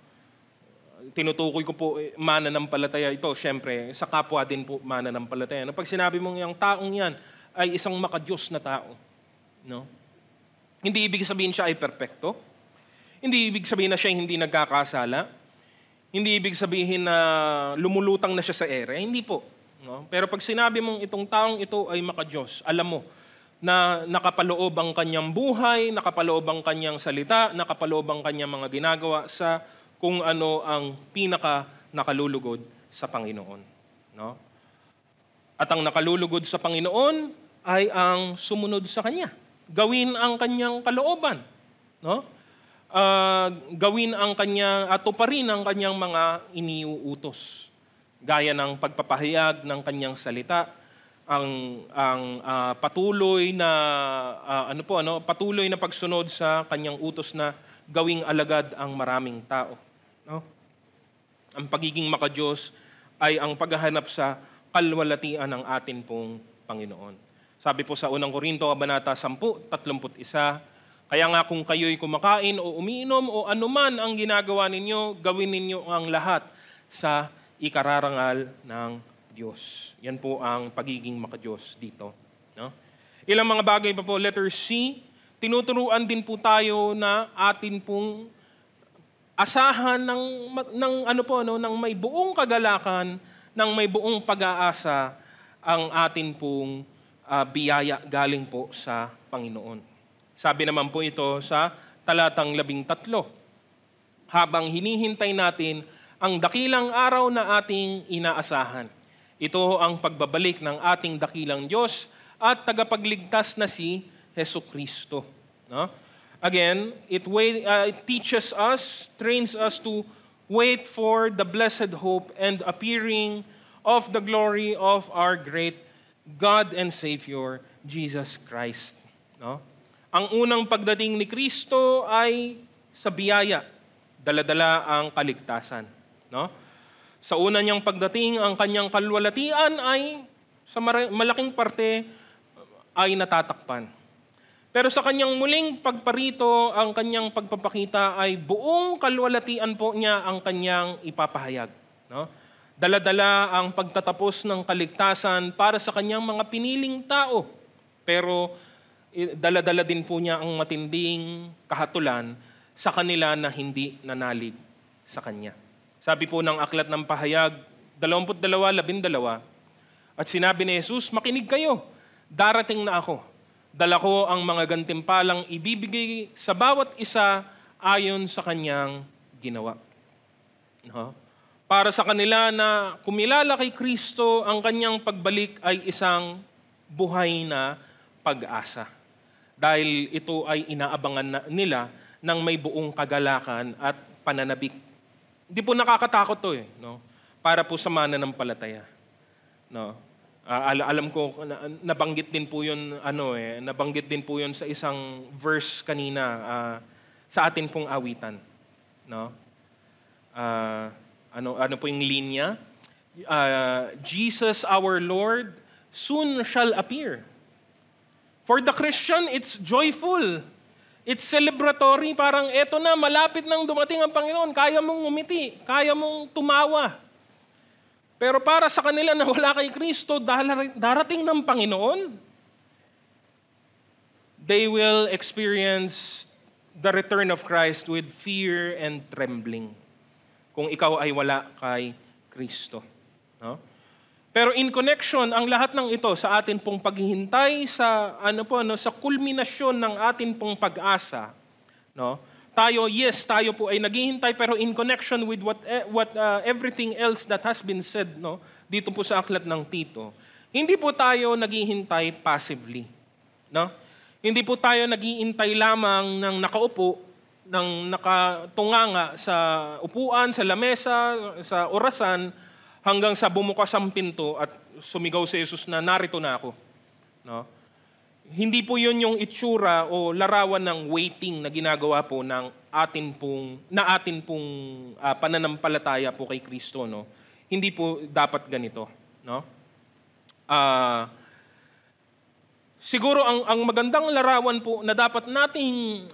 Tinutukoy ko po, mananampalataya ito, syempre, sa kapwa din po mananampalataya. Pag sinabi mong yung taong yan ay isang makadiyos na tao, no? Hindi ibig sabihin siya ay perpekto. Hindi ibig sabihin na siya hindi nagkakasala. Hindi ibig sabihin na lumulutang na siya sa ere. Hindi po. No? Pero pag sinabi mong itong taong ito ay makadiyos, alam mo na nakapaloob ang kanyang buhay, nakapaloob ang kanyang salita, nakapaloob ang kanyang mga ginagawa sa kung ano ang pinaka nakalulugod sa Panginoon. No? At ang nakalulugod sa Panginoon ay ang sumunod sa Kanya. Gawin ang Kanyang kalooban. No? Gawin ang Kanyang, tuparin ang Kanyang mga iniuutos. Gaya ng pagpapahayag ng Kanyang salita, ang patuloy na patuloy na pagsunod sa Kanyang utos na gawing alagad ang maraming tao. No? Ang pagiging makadiyos ay ang paghahanap sa kalwalatian ng atin pong Panginoon. Sabi po sa unang Korinto, Kabanata 10:31, kaya nga kung kayo'y kumakain o umiinom o anuman ang ginagawa ninyo, gawin ninyo ang lahat sa ikararangal ng Diyos. Yan po ang pagiging makadiyos dito. No? Ilang mga bagay pa po, letter C, tinuturuan din po tayo na atin pong asahan ng may buong kagalakan, ng may buong pag-aasa ang atin pong biyaya galing po sa Panginoon. Sabi naman po ito sa talatang 13, habang hinihintay natin ang dakilang araw na ating inaasahan. Ito ang pagbabalik ng ating dakilang Diyos at tagapagligtas na si Jesucristo. No? Again, it teaches us, trains us to wait for the blessed hope and appearing of the glory of our great God and Savior, Jesus Christ. No? Ang unang pagdating ni Kristo ay sa biyaya, dala-dala ang kaligtasan. No? Sa una niyang pagdating, ang kanyang kalwalatian ay sa malaking parte ay natatakpan. Pero sa kanyang muling pagparito, ang kanyang pagpapakita ay buong kalwalatian po niya ang kanyang ipapahayag. No? Dala-dala ang pagtatapos ng kaligtasan para sa kanyang mga piniling tao. Pero dala-dala din po niya ang matinding kahatulan sa kanila na hindi nanalig sa kanya. Sabi po ng aklat ng pahayag, 22:12, at sinabi ni Jesus, makinig kayo, darating na ako. Dala ko ang mga gantimpalang ibibigay sa bawat isa ayon sa kanyang ginawa. No? Para sa kanila na kumilala kay Kristo, ang kanyang pagbalik ay isang buhay na pag-asa. Dahil ito ay inaabangan nila ng may buong kagalakan at pananabik. Hindi po nakakatakot to no? Para po sa mananampalataya. No? Alam ko nabanggit din po 'yun nabanggit din po 'yun sa isang verse kanina sa atin pong awitan, no? Ano po yung linya? Jesus our Lord soon shall appear. For the Christian, it's joyful. It's celebratory, parang eto na, malapit nang dumating ang Panginoon, kaya mong ngumiti, kaya mong tumawa. Pero para sa kanila na wala kay Kristo, darating ng Panginoon, they will experience the return of Christ with fear and trembling. Kung ikaw ay wala kay Kristo. No? Pero in connection, ang lahat ng ito sa atin pong paghihintay sa sa kulminasyon ng atin pong pag-asa, no? Tayo po ay naghihintay, pero in connection with everything else that has been said, no, dito po sa aklat ng Tito, hindi po tayo naghihintay passively, no? Hindi po tayo naghihintay lamang ng nakaupo, ng nakatunganga sa upuan, sa lamesa, sa orasan, hanggang sa bumukas ang pinto at sumigaw si Jesus na narito na ako, no? Hindi po yun yung itsura o larawan ng waiting na ginagawa po ng atin pong pananampalataya po kay Kristo, no? Hindi po dapat ganito, no? Siguro ang magandang larawan po na dapat nating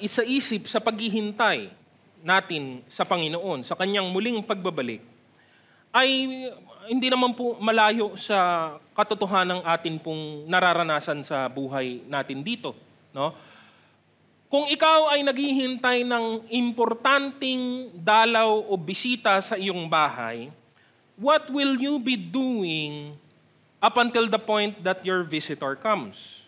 isaisip sa paghihintay natin sa Panginoon, sa kanyang muling pagbabalik, ay hindi naman po malayo sa katotohanan ng atin pong nararanasan sa buhay natin dito, no? Kung ikaw ay naghihintay ng importanteng dalaw o bisita sa iyong bahay, what will you be doing up until the point that your visitor comes?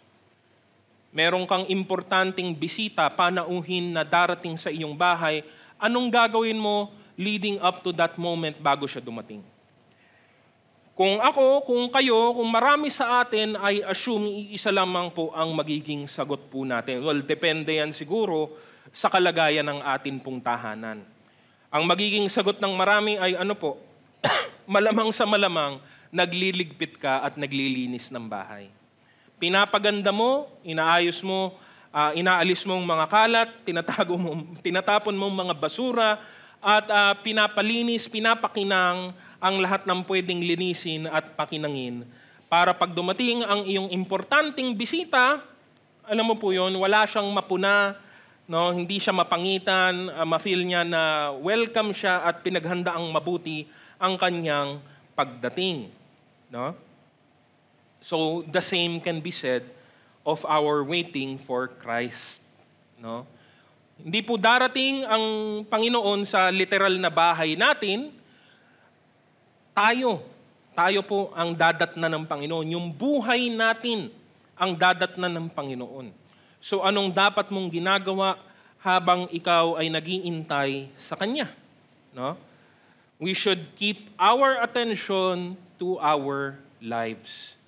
Meron kang importanteng bisita, panauhin na darating sa iyong bahay, anong gagawin mo leading up to that moment bago siya dumating? Kung ako, kung kayo, kung marami sa atin ay assume iisa lamang po ang magiging sagot po natin. Well, depende yan siguro sa kalagayan ng atin pong tahanan. Ang magiging sagot ng marami ay malamang sa malamang, nagliligpit ka at naglilinis ng bahay. Pinapaganda mo, inaayos mo, inaalis mong mga kalat, tinatapon mong mga basura, at pinapalinis, pinapakinang ang lahat ng pwedeng linisin at pakinangin para pag dumating ang iyong importanteng bisita, alam mo po yun, wala siyang mapuna, no? Hindi siya mapangitan, ma-feel niya na welcome siya at pinaghandaang mabuti ang kanyang pagdating. No? So, the same can be said of our waiting for Christ. No? Hindi po darating ang Panginoon sa literal na bahay natin. Tayo po ang dadatnan ng Panginoon. Yung buhay natin ang dadatnan ng Panginoon. So anong dapat mong ginagawa habang ikaw ay nag-iintay sa Kanya? No? We should keep our attention to our lives.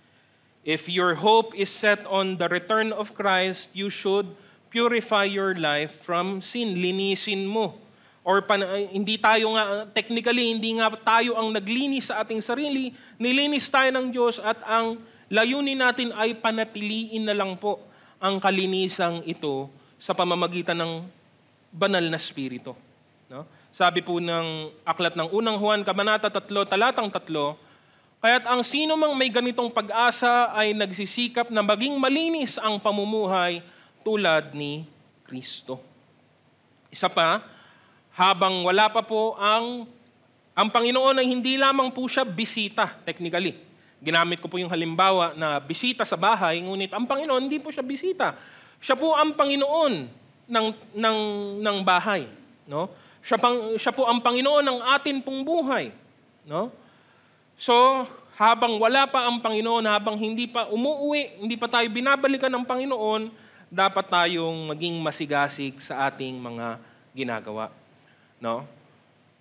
If your hope is set on the return of Christ, you should purify your life from sin. Linisin mo. Or hindi tayo nga, technically, hindi nga tayo ang naglinis sa ating sarili. Nilinis tayo ng Diyos at ang layunin natin ay panatiliin na lang po ang kalinisang ito sa pamamagitan ng banal na spirito. No? Sabi po ng aklat ng unang Juan, Kabanata 3, talatang 3, kaya't ang sino mang may ganitong pag-asa ay nagsisikap na maging malinis ang pamumuhay tulad ni Kristo. Isa pa, habang wala pa po ang Panginoon ay hindi lamang po siya bisita, technically. Ginamit ko po yung halimbawa na bisita sa bahay, ngunit ang Panginoon hindi po siya bisita. Siya po ang Panginoon ng bahay. No? Siya po ang Panginoon ng atin pong buhay. No? So, habang wala pa ang Panginoon, habang hindi pa umuuwi, hindi pa tayo binabalikan ng Panginoon, dapat tayong maging masigasig sa ating mga ginagawa. No?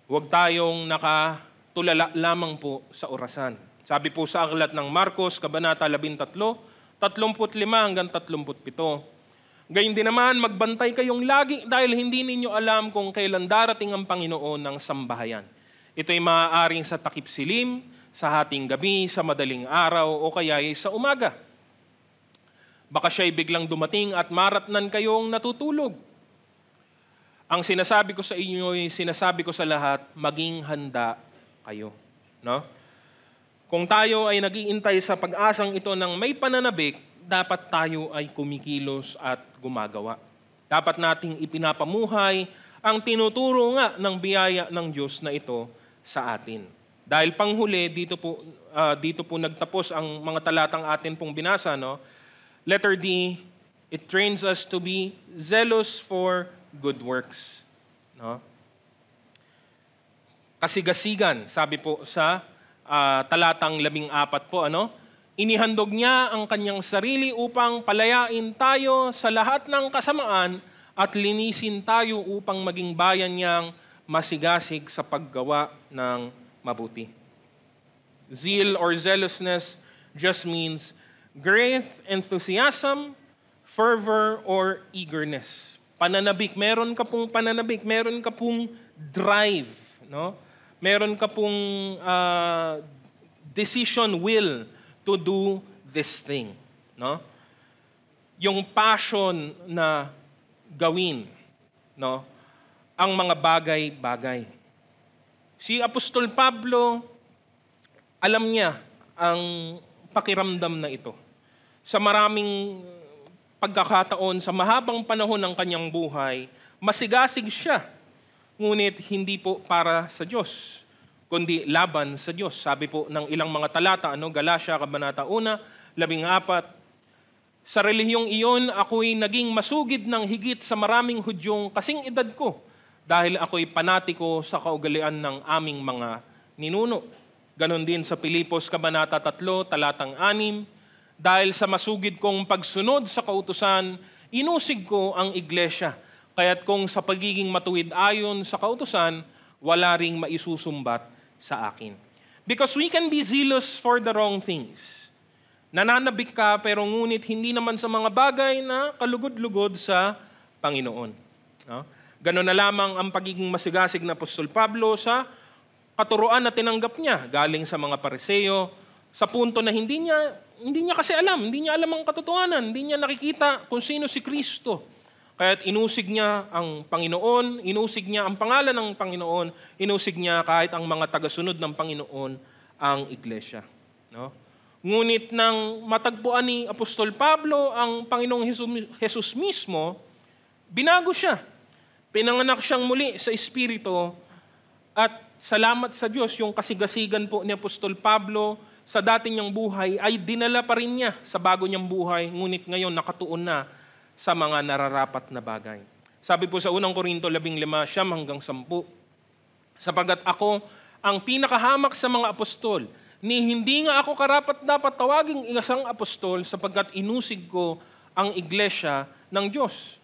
Huwag tayong nakatulala lamang po sa orasan. Sabi po sa aklat ng Marcos, Kabanata 13, 35 hanggang 37. Gayun din naman, magbantay kayong lagi dahil hindi ninyo alam kung kailan darating ang Panginoon ng sambahayan. Ito'y maaaring sa takip silim, sa hating gabi, sa madaling araw, o kaya sa umaga. Baka siya'y biglang dumating at maratnan kayong natutulog. Ang sinasabi ko sa inyo, sinasabi ko sa lahat, maging handa kayo. No? Kung tayo ay nag-iintay sa pag-asang ito ng may pananabik, dapat tayo ay kumikilos at gumagawa. Dapat nating ipinapamuhay ang tinuturo nga ng biyaya ng Diyos na ito sa atin. Dahil panghuli, dito po nagtapos ang mga talatang atin pong binasa. No? Letter D, it trains us to be zealous for good works. No? Kasigasigan, sabi po sa talatang 14 po, inihandog niya ang kanyang sarili upang palayain tayo sa lahat ng kasamaan at linisin tayo upang maging bayan niyang masigasig sa paggawa ng mabuti. Zeal or zealousness just means great enthusiasm, fervor, or eagerness. Pananabik, meron ka pong pananabik, meron ka pong drive, no? Meron ka pong decision, will to do this thing, no? Yung passion na gawin, no? Ang mga bagay-bagay. Si Apostol Pablo, alam niya ang pakiramdam na ito. Sa maraming pagkakataon, sa mahabang panahon ng kanyang buhay, masigasig siya. Ngunit hindi po para sa Diyos, kundi laban sa Diyos. Sabi po ng ilang mga talata, Galatia, Kabanata 1, 14, sa relihiyong iyon, ako'y naging masugid ng higit sa maraming Hudyong kasing edad ko, dahil ako'y panatiko sa kaugalian ng aming mga ninuno. Ganon din sa Pilipos, Kabanata 3, talatang 6, dahil sa masugid kong pagsunod sa kautusan, inusig ko ang iglesia. Kaya't kung sa pagiging matuwid ayon sa kautusan, wala ring maisusumbat sa akin. Because we can be zealous for the wrong things. Nananabik ka pero ngunit hindi naman sa mga bagay na kalugod-lugod sa Panginoon. No? Ganon na lamang ang pagiging masigasig na Apostol Pablo sa katuruan na tinanggap niya galing sa mga Pariseo sa punto na hindi niya kasi alam, hindi niya alam ang katotohanan, hindi niya nakikita kung sino si Kristo. Kaya't inusig niya ang Panginoon, inusig niya ang pangalan ng Panginoon, inusig niya kahit ang mga tagasunod ng Panginoon ang iglesia. No? Ngunit nang matagpuan ni Apostol Pablo ang Panginoong Jesus mismo, binago siya. Pinanganak siyang muli sa Espiritu at salamat sa Diyos, yung kasigasigan po ni Apostol Pablo sa dati niyang buhay ay dinala pa rin niya sa bago niyang buhay, ngunit ngayon nakatuon na sa mga nararapat na bagay. Sabi po sa 1 Korinto 15, 9-10, sapagkat ako ang pinakahamak sa mga apostol, ni hindi nga ako karapat-dapat tawaging isang apostol sapagkat inusig ko ang iglesia ng Diyos.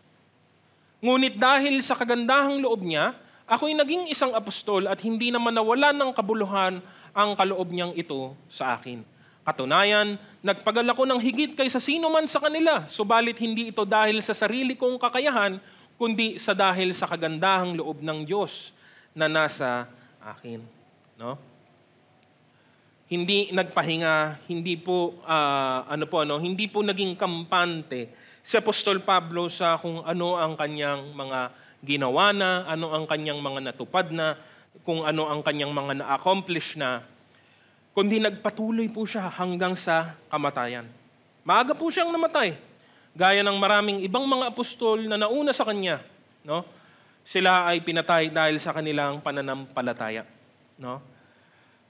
Ngunit dahil sa kagandahang loob niya, ako'y naging isang apostol at hindi naman nawalan ng kabuluhan ang kaloob niyang ito sa akin. Katunayan, nagpagal ako ng higit kaysa sino man sa kanila, subalit hindi ito dahil sa sarili kong kakayahan, kundi sa dahil sa kagandahang loob ng Diyos na nasa akin. No? Hindi nagpahinga, hindi po naging kampante si Apostol Pablo sa kung ano ang kanyang mga ginawa na, ano ang kanyang mga natupad na, kung ano ang kanyang mga na-accomplish na, kundi nagpatuloy po siya hanggang sa kamatayan. Maaga po siyang namatay. Gaya ng maraming ibang mga apostol na nauna sa kanya, no? Sila ay pinatay dahil sa kanilang pananampalataya, no?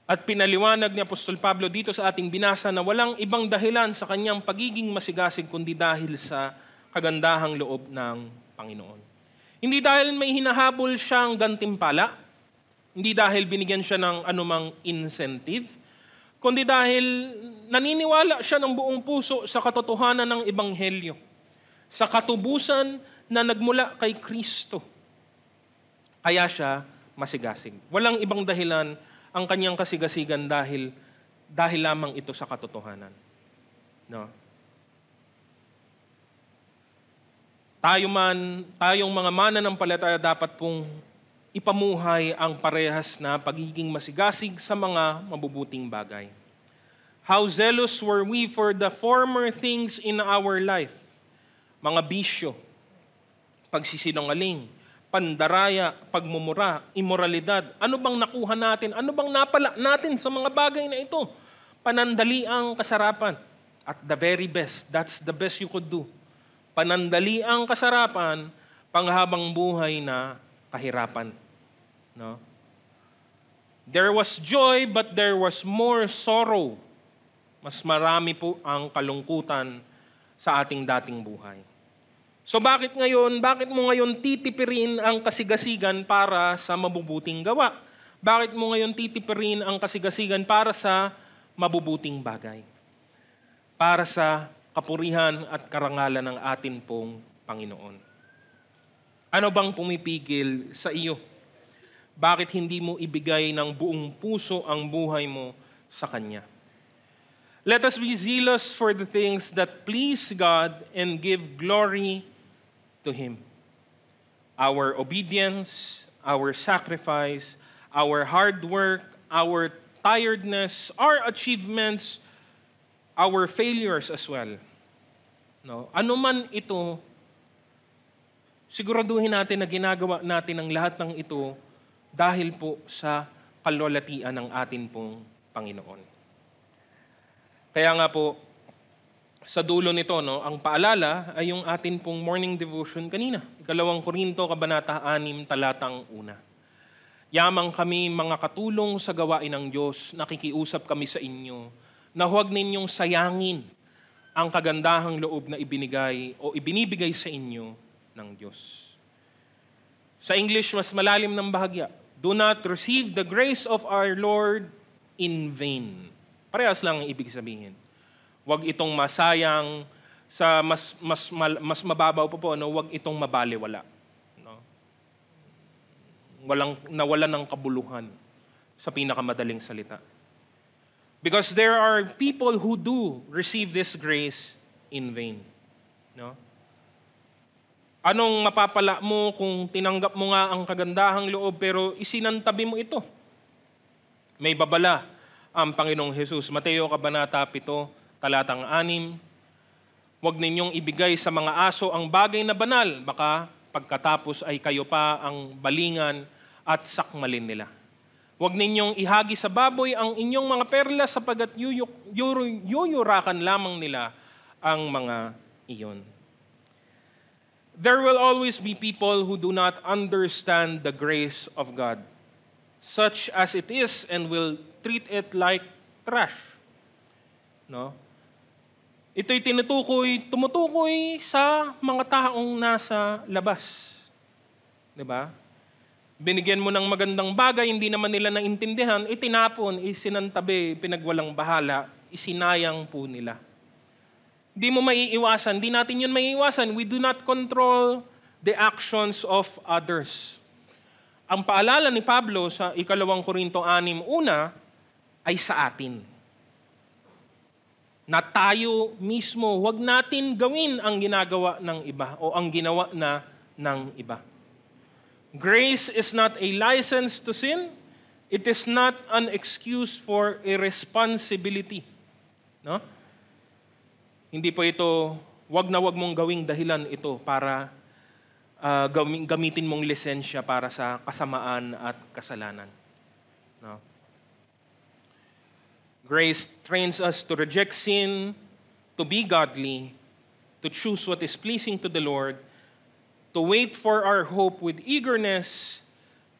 At pinaliwanag ni Apostol Pablo dito sa ating binasa na walang ibang dahilan sa kanyang pagiging masigasig kundi dahil sa kagandahang loob ng Panginoon. Hindi dahil may hinahabol siyang gantimpala, hindi dahil binigyan siya ng anumang incentive, kundi dahil naniniwala siya ng buong puso sa katotohanan ng Ebanghelyo, sa katubusan na nagmula kay Kristo. Kaya siya masigasig. Walang ibang dahilan ang kanyang kasigasigan dahil lamang ito sa katotohanan. No? Tayong mga mananampalataya dapat pong ipamuhay ang parehas na pagiging masigasig sa mga mabubuting bagay. How zealous were we for the former things in our life? Mga bisyo, pagsisinungaling, pandaraya, pagmumura, imoralidad. Ano bang nakuha natin? Ano bang napala natin sa mga bagay na ito? Panandaliang kasarapan. At the very best, that's the best you could do. Panandaliang kasarapan, panghabang buhay na kahirapan. No? There was joy, but there was more sorrow. Mas marami po ang kalungkutan sa ating dating buhay. So bakit mo ngayon titipirin ang kasigasigan para sa mabubuting gawa? Bakit mo ngayon titipirin ang kasigasigan para sa mabubuting bagay? Para sa kapurihan at karangalan ng atin pong Panginoon. Ano bang pumipigil sa iyo? Bakit hindi mo ibigay ng buong puso ang buhay mo sa Kanya? Let us be zealous for the things that please God and give glory to Him. Our obedience, our sacrifice, our hard work, our tiredness, our achievements, our failures as well. No? Ano man ito, siguraduhin natin na ginagawa natin ang lahat ng ito dahil po sa kalwalatian ng atin pong Panginoon. Kaya nga po, sa dulo nito, no, ang paalala ay yung atin pong morning devotion kanina. 2 Korinto, Kabanata 6, talatang 1. Yamang kami mga katulong sa gawain ng Diyos, nakikiusap kami sa inyo, na huwag ninyong sayangin ang kagandahang loob na ibinibigay sa inyo ng Diyos. Sa English, mas malalim ng bahagya, do not receive the grace of our Lord in vain. Parehas lang ang ibig sabihin. Huwag itong masayang sa mas mababaw po, no? Huwag itong mabaliwala. No? Nawalan ng kabuluhan sa pinakamadaling salita. Because there are people who do receive this grace in vain. No? Anong mapapala mo kung tinanggap mo nga ang kagandahang loob pero isinantabi mo ito? May babala ang Panginoong Hesus. Mateo Kabanata 7, talatang 6, huwag ninyong ibigay sa mga aso ang bagay na banal, baka pagkatapos ay kayo pa ang balingan at sakmalin nila. Huwag ninyong ihagi sa baboy ang inyong mga perla sapagat yuyurakan lamang nila ang mga iyon. There will always be people who do not understand the grace of God, such as it is, and will treat it like trash. No? Ito'y tumutukoy sa mga taong nasa labas. 'Di ba? Binigyan mo ng magandang bagay, hindi naman nila naintindihan, itinapon, isinantabi, pinagwalang bahala, isinayang po nila. Hindi mo maiiwasan, hindi natin yun maiiwasan. We do not control the actions of others. Ang paalala ni Pablo sa 2 Korinto 6:1 ay sa atin. Na tayo mismo, huwag natin gawin ang ginagawa ng iba o ang ginawa na ng iba. Grace is not a license to sin. It is not an excuse for irresponsibility. No? Hindi po ito, wag na wag mong gawing dahilan ito para gamitin mong lisensya para sa kasamaan at kasalanan. No? Grace trains us to reject sin, to be godly, to choose what is pleasing to the Lord, to wait for our hope with eagerness,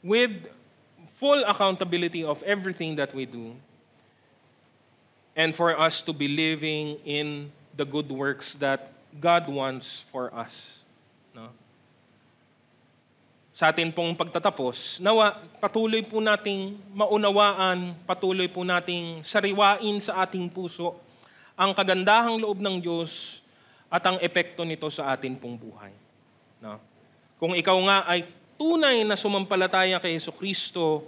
with full accountability of everything that we do, and for us to be living in the good works that God wants for us. No? Sa atin pong pagtatapos, nawa patuloy po nating maunawaan, patuloy po nating sariwain sa ating puso ang kagandahang loob ng Diyos at ang epekto nito sa atin pong buhay. No? Kung ikaw nga ay tunay na sumampalataya kay Jesucristo,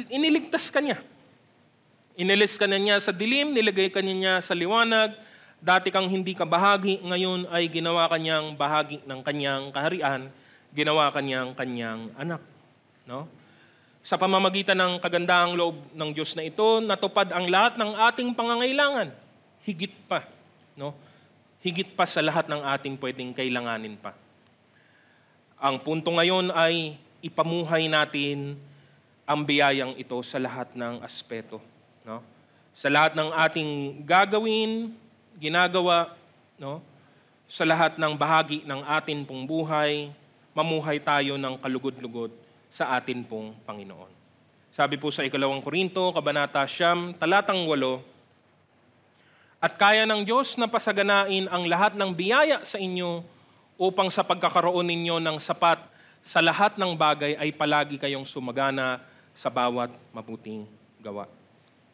iniligtas ka niya. Inilis ka na niya sa dilim, nilagay ka niya sa liwanag. Dati kang hindi ka bahagi, ngayon ay ginawa ka niyang bahagi ng kanyang kaharian, ginawa ka niyang kanyang anak. No? Sa pamamagitan ng kagandahang loob ng Diyos na ito, natupad ang lahat ng ating pangangailangan. Higit pa. No? Higit pa sa lahat ng ating pwedeng kailanganin pa. Ang punto ngayon ay ipamuhay natin ang biyayang ito sa lahat ng aspeto. No? Sa lahat ng ating gagawin, ginagawa, no? Sa lahat ng bahagi ng atin pong buhay, mamuhay tayo ng kalugod-lugod sa atin pong Panginoon. Sabi po sa 2 Korinto, Kabanata 9, talatang 8, at kaya ng Diyos na pasaganain ang lahat ng biyaya sa inyo upang sa pagkakaroon ninyo ng sapat sa lahat ng bagay ay palagi kayong sumagana sa bawat mabuting gawa.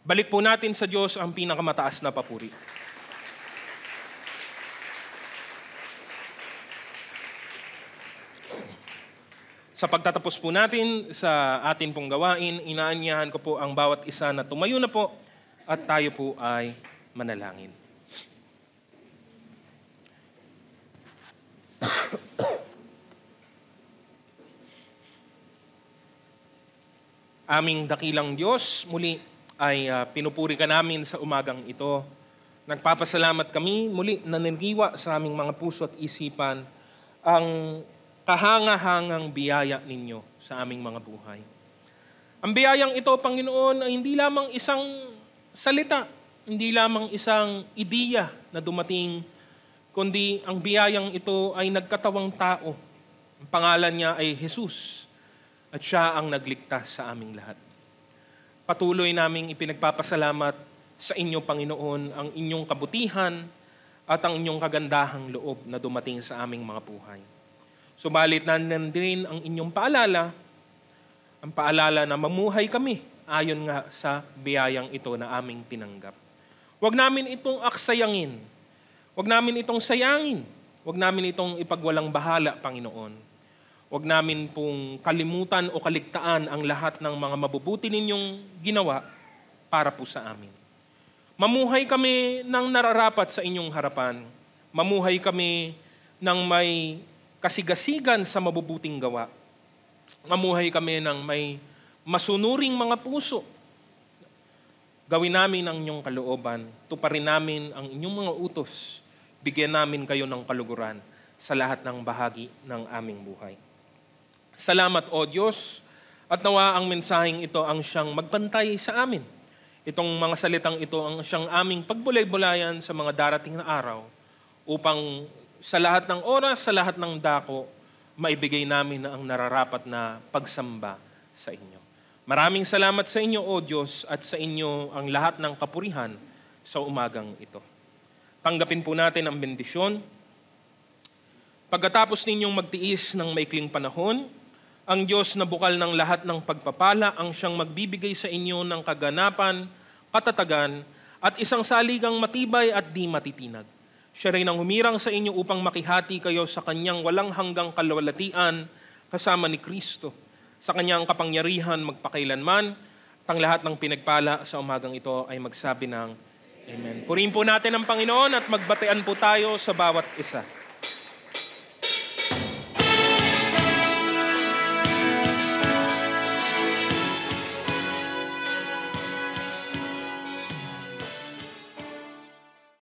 Balik po natin sa Diyos ang pinakamataas na papuri. Sa pagtatapos po natin sa atin pong gawain, inaanyahan ko po ang bawat isa na tumayo na po at tayo po ay manalangin. Aming dakilang Diyos, muli ay pinupuri ka namin sa umagang ito. Nagpapasalamat kami muli na naniwa sa aming mga puso at isipan ang kahanga-hangang biyaya ninyo sa aming mga buhay. Ang biyayang ito, Panginoon, ay hindi lamang isang salita, hindi lamang isang ideya na dumating, kundi ang biyayang ito ay nagkatawang tao. Ang pangalan niya ay Jesus at siya ang nagligtas sa aming lahat. Patuloy naming ipinagpapasalamat sa inyo, Panginoon, ang inyong kabutihan at ang inyong kagandahang loob na dumating sa aming mga buhay. Subalit nandun ang inyong paalala, ang paalala na mamuhay kami ayon nga sa biyayang ito na aming tinanggap. Huwag namin itong aksayangin. Huwag namin itong sayangin. Huwag namin itong ipagwalang bahala, Panginoon. Huwag namin pong kalimutan o kaligtaan ang lahat ng mga mabubuti ninyong ginawa para po sa amin. Mamuhay kami ng nararapat sa inyong harapan. Mamuhay kami ng may kasigasigan sa mabubuting gawa. Mamuhay kami ng may masunuring mga puso. Gawin namin ang inyong kalooban. Tuparin namin ang inyong mga utos. Bigyan namin kayo ng kaluguran sa lahat ng bahagi ng aming buhay. Salamat, O Diyos, at nawa ang mensaheng ito ang siyang magbantay sa amin. Itong mga salitang ito ang siyang aming pagbulay-bulayan sa mga darating na araw upang sa lahat ng oras, sa lahat ng dako, maibigay namin na ang nararapat na pagsamba sa inyo. Maraming salamat sa inyo, O Diyos, at sa inyo ang lahat ng kapurihan sa umagang ito. Tanggapin po natin ang bendisyon. Pagkatapos ninyong magtiis ng maikling panahon, ang Diyos na bukal ng lahat ng pagpapala ang siyang magbibigay sa inyo ng kaganapan, katatagan, at isang saligang matibay at di matitinag. Siya rin ang humirang sa inyo upang makihati kayo sa kanyang walang hanggang kalwalatian kasama ni Kristo. Sa kanyang kapangyarihan magpakailanman, at ang lahat ng pinagpala sa umagang ito ay magsabi ng Amen. Purihin po natin ang Panginoon at magbatean po tayo sa bawat isa.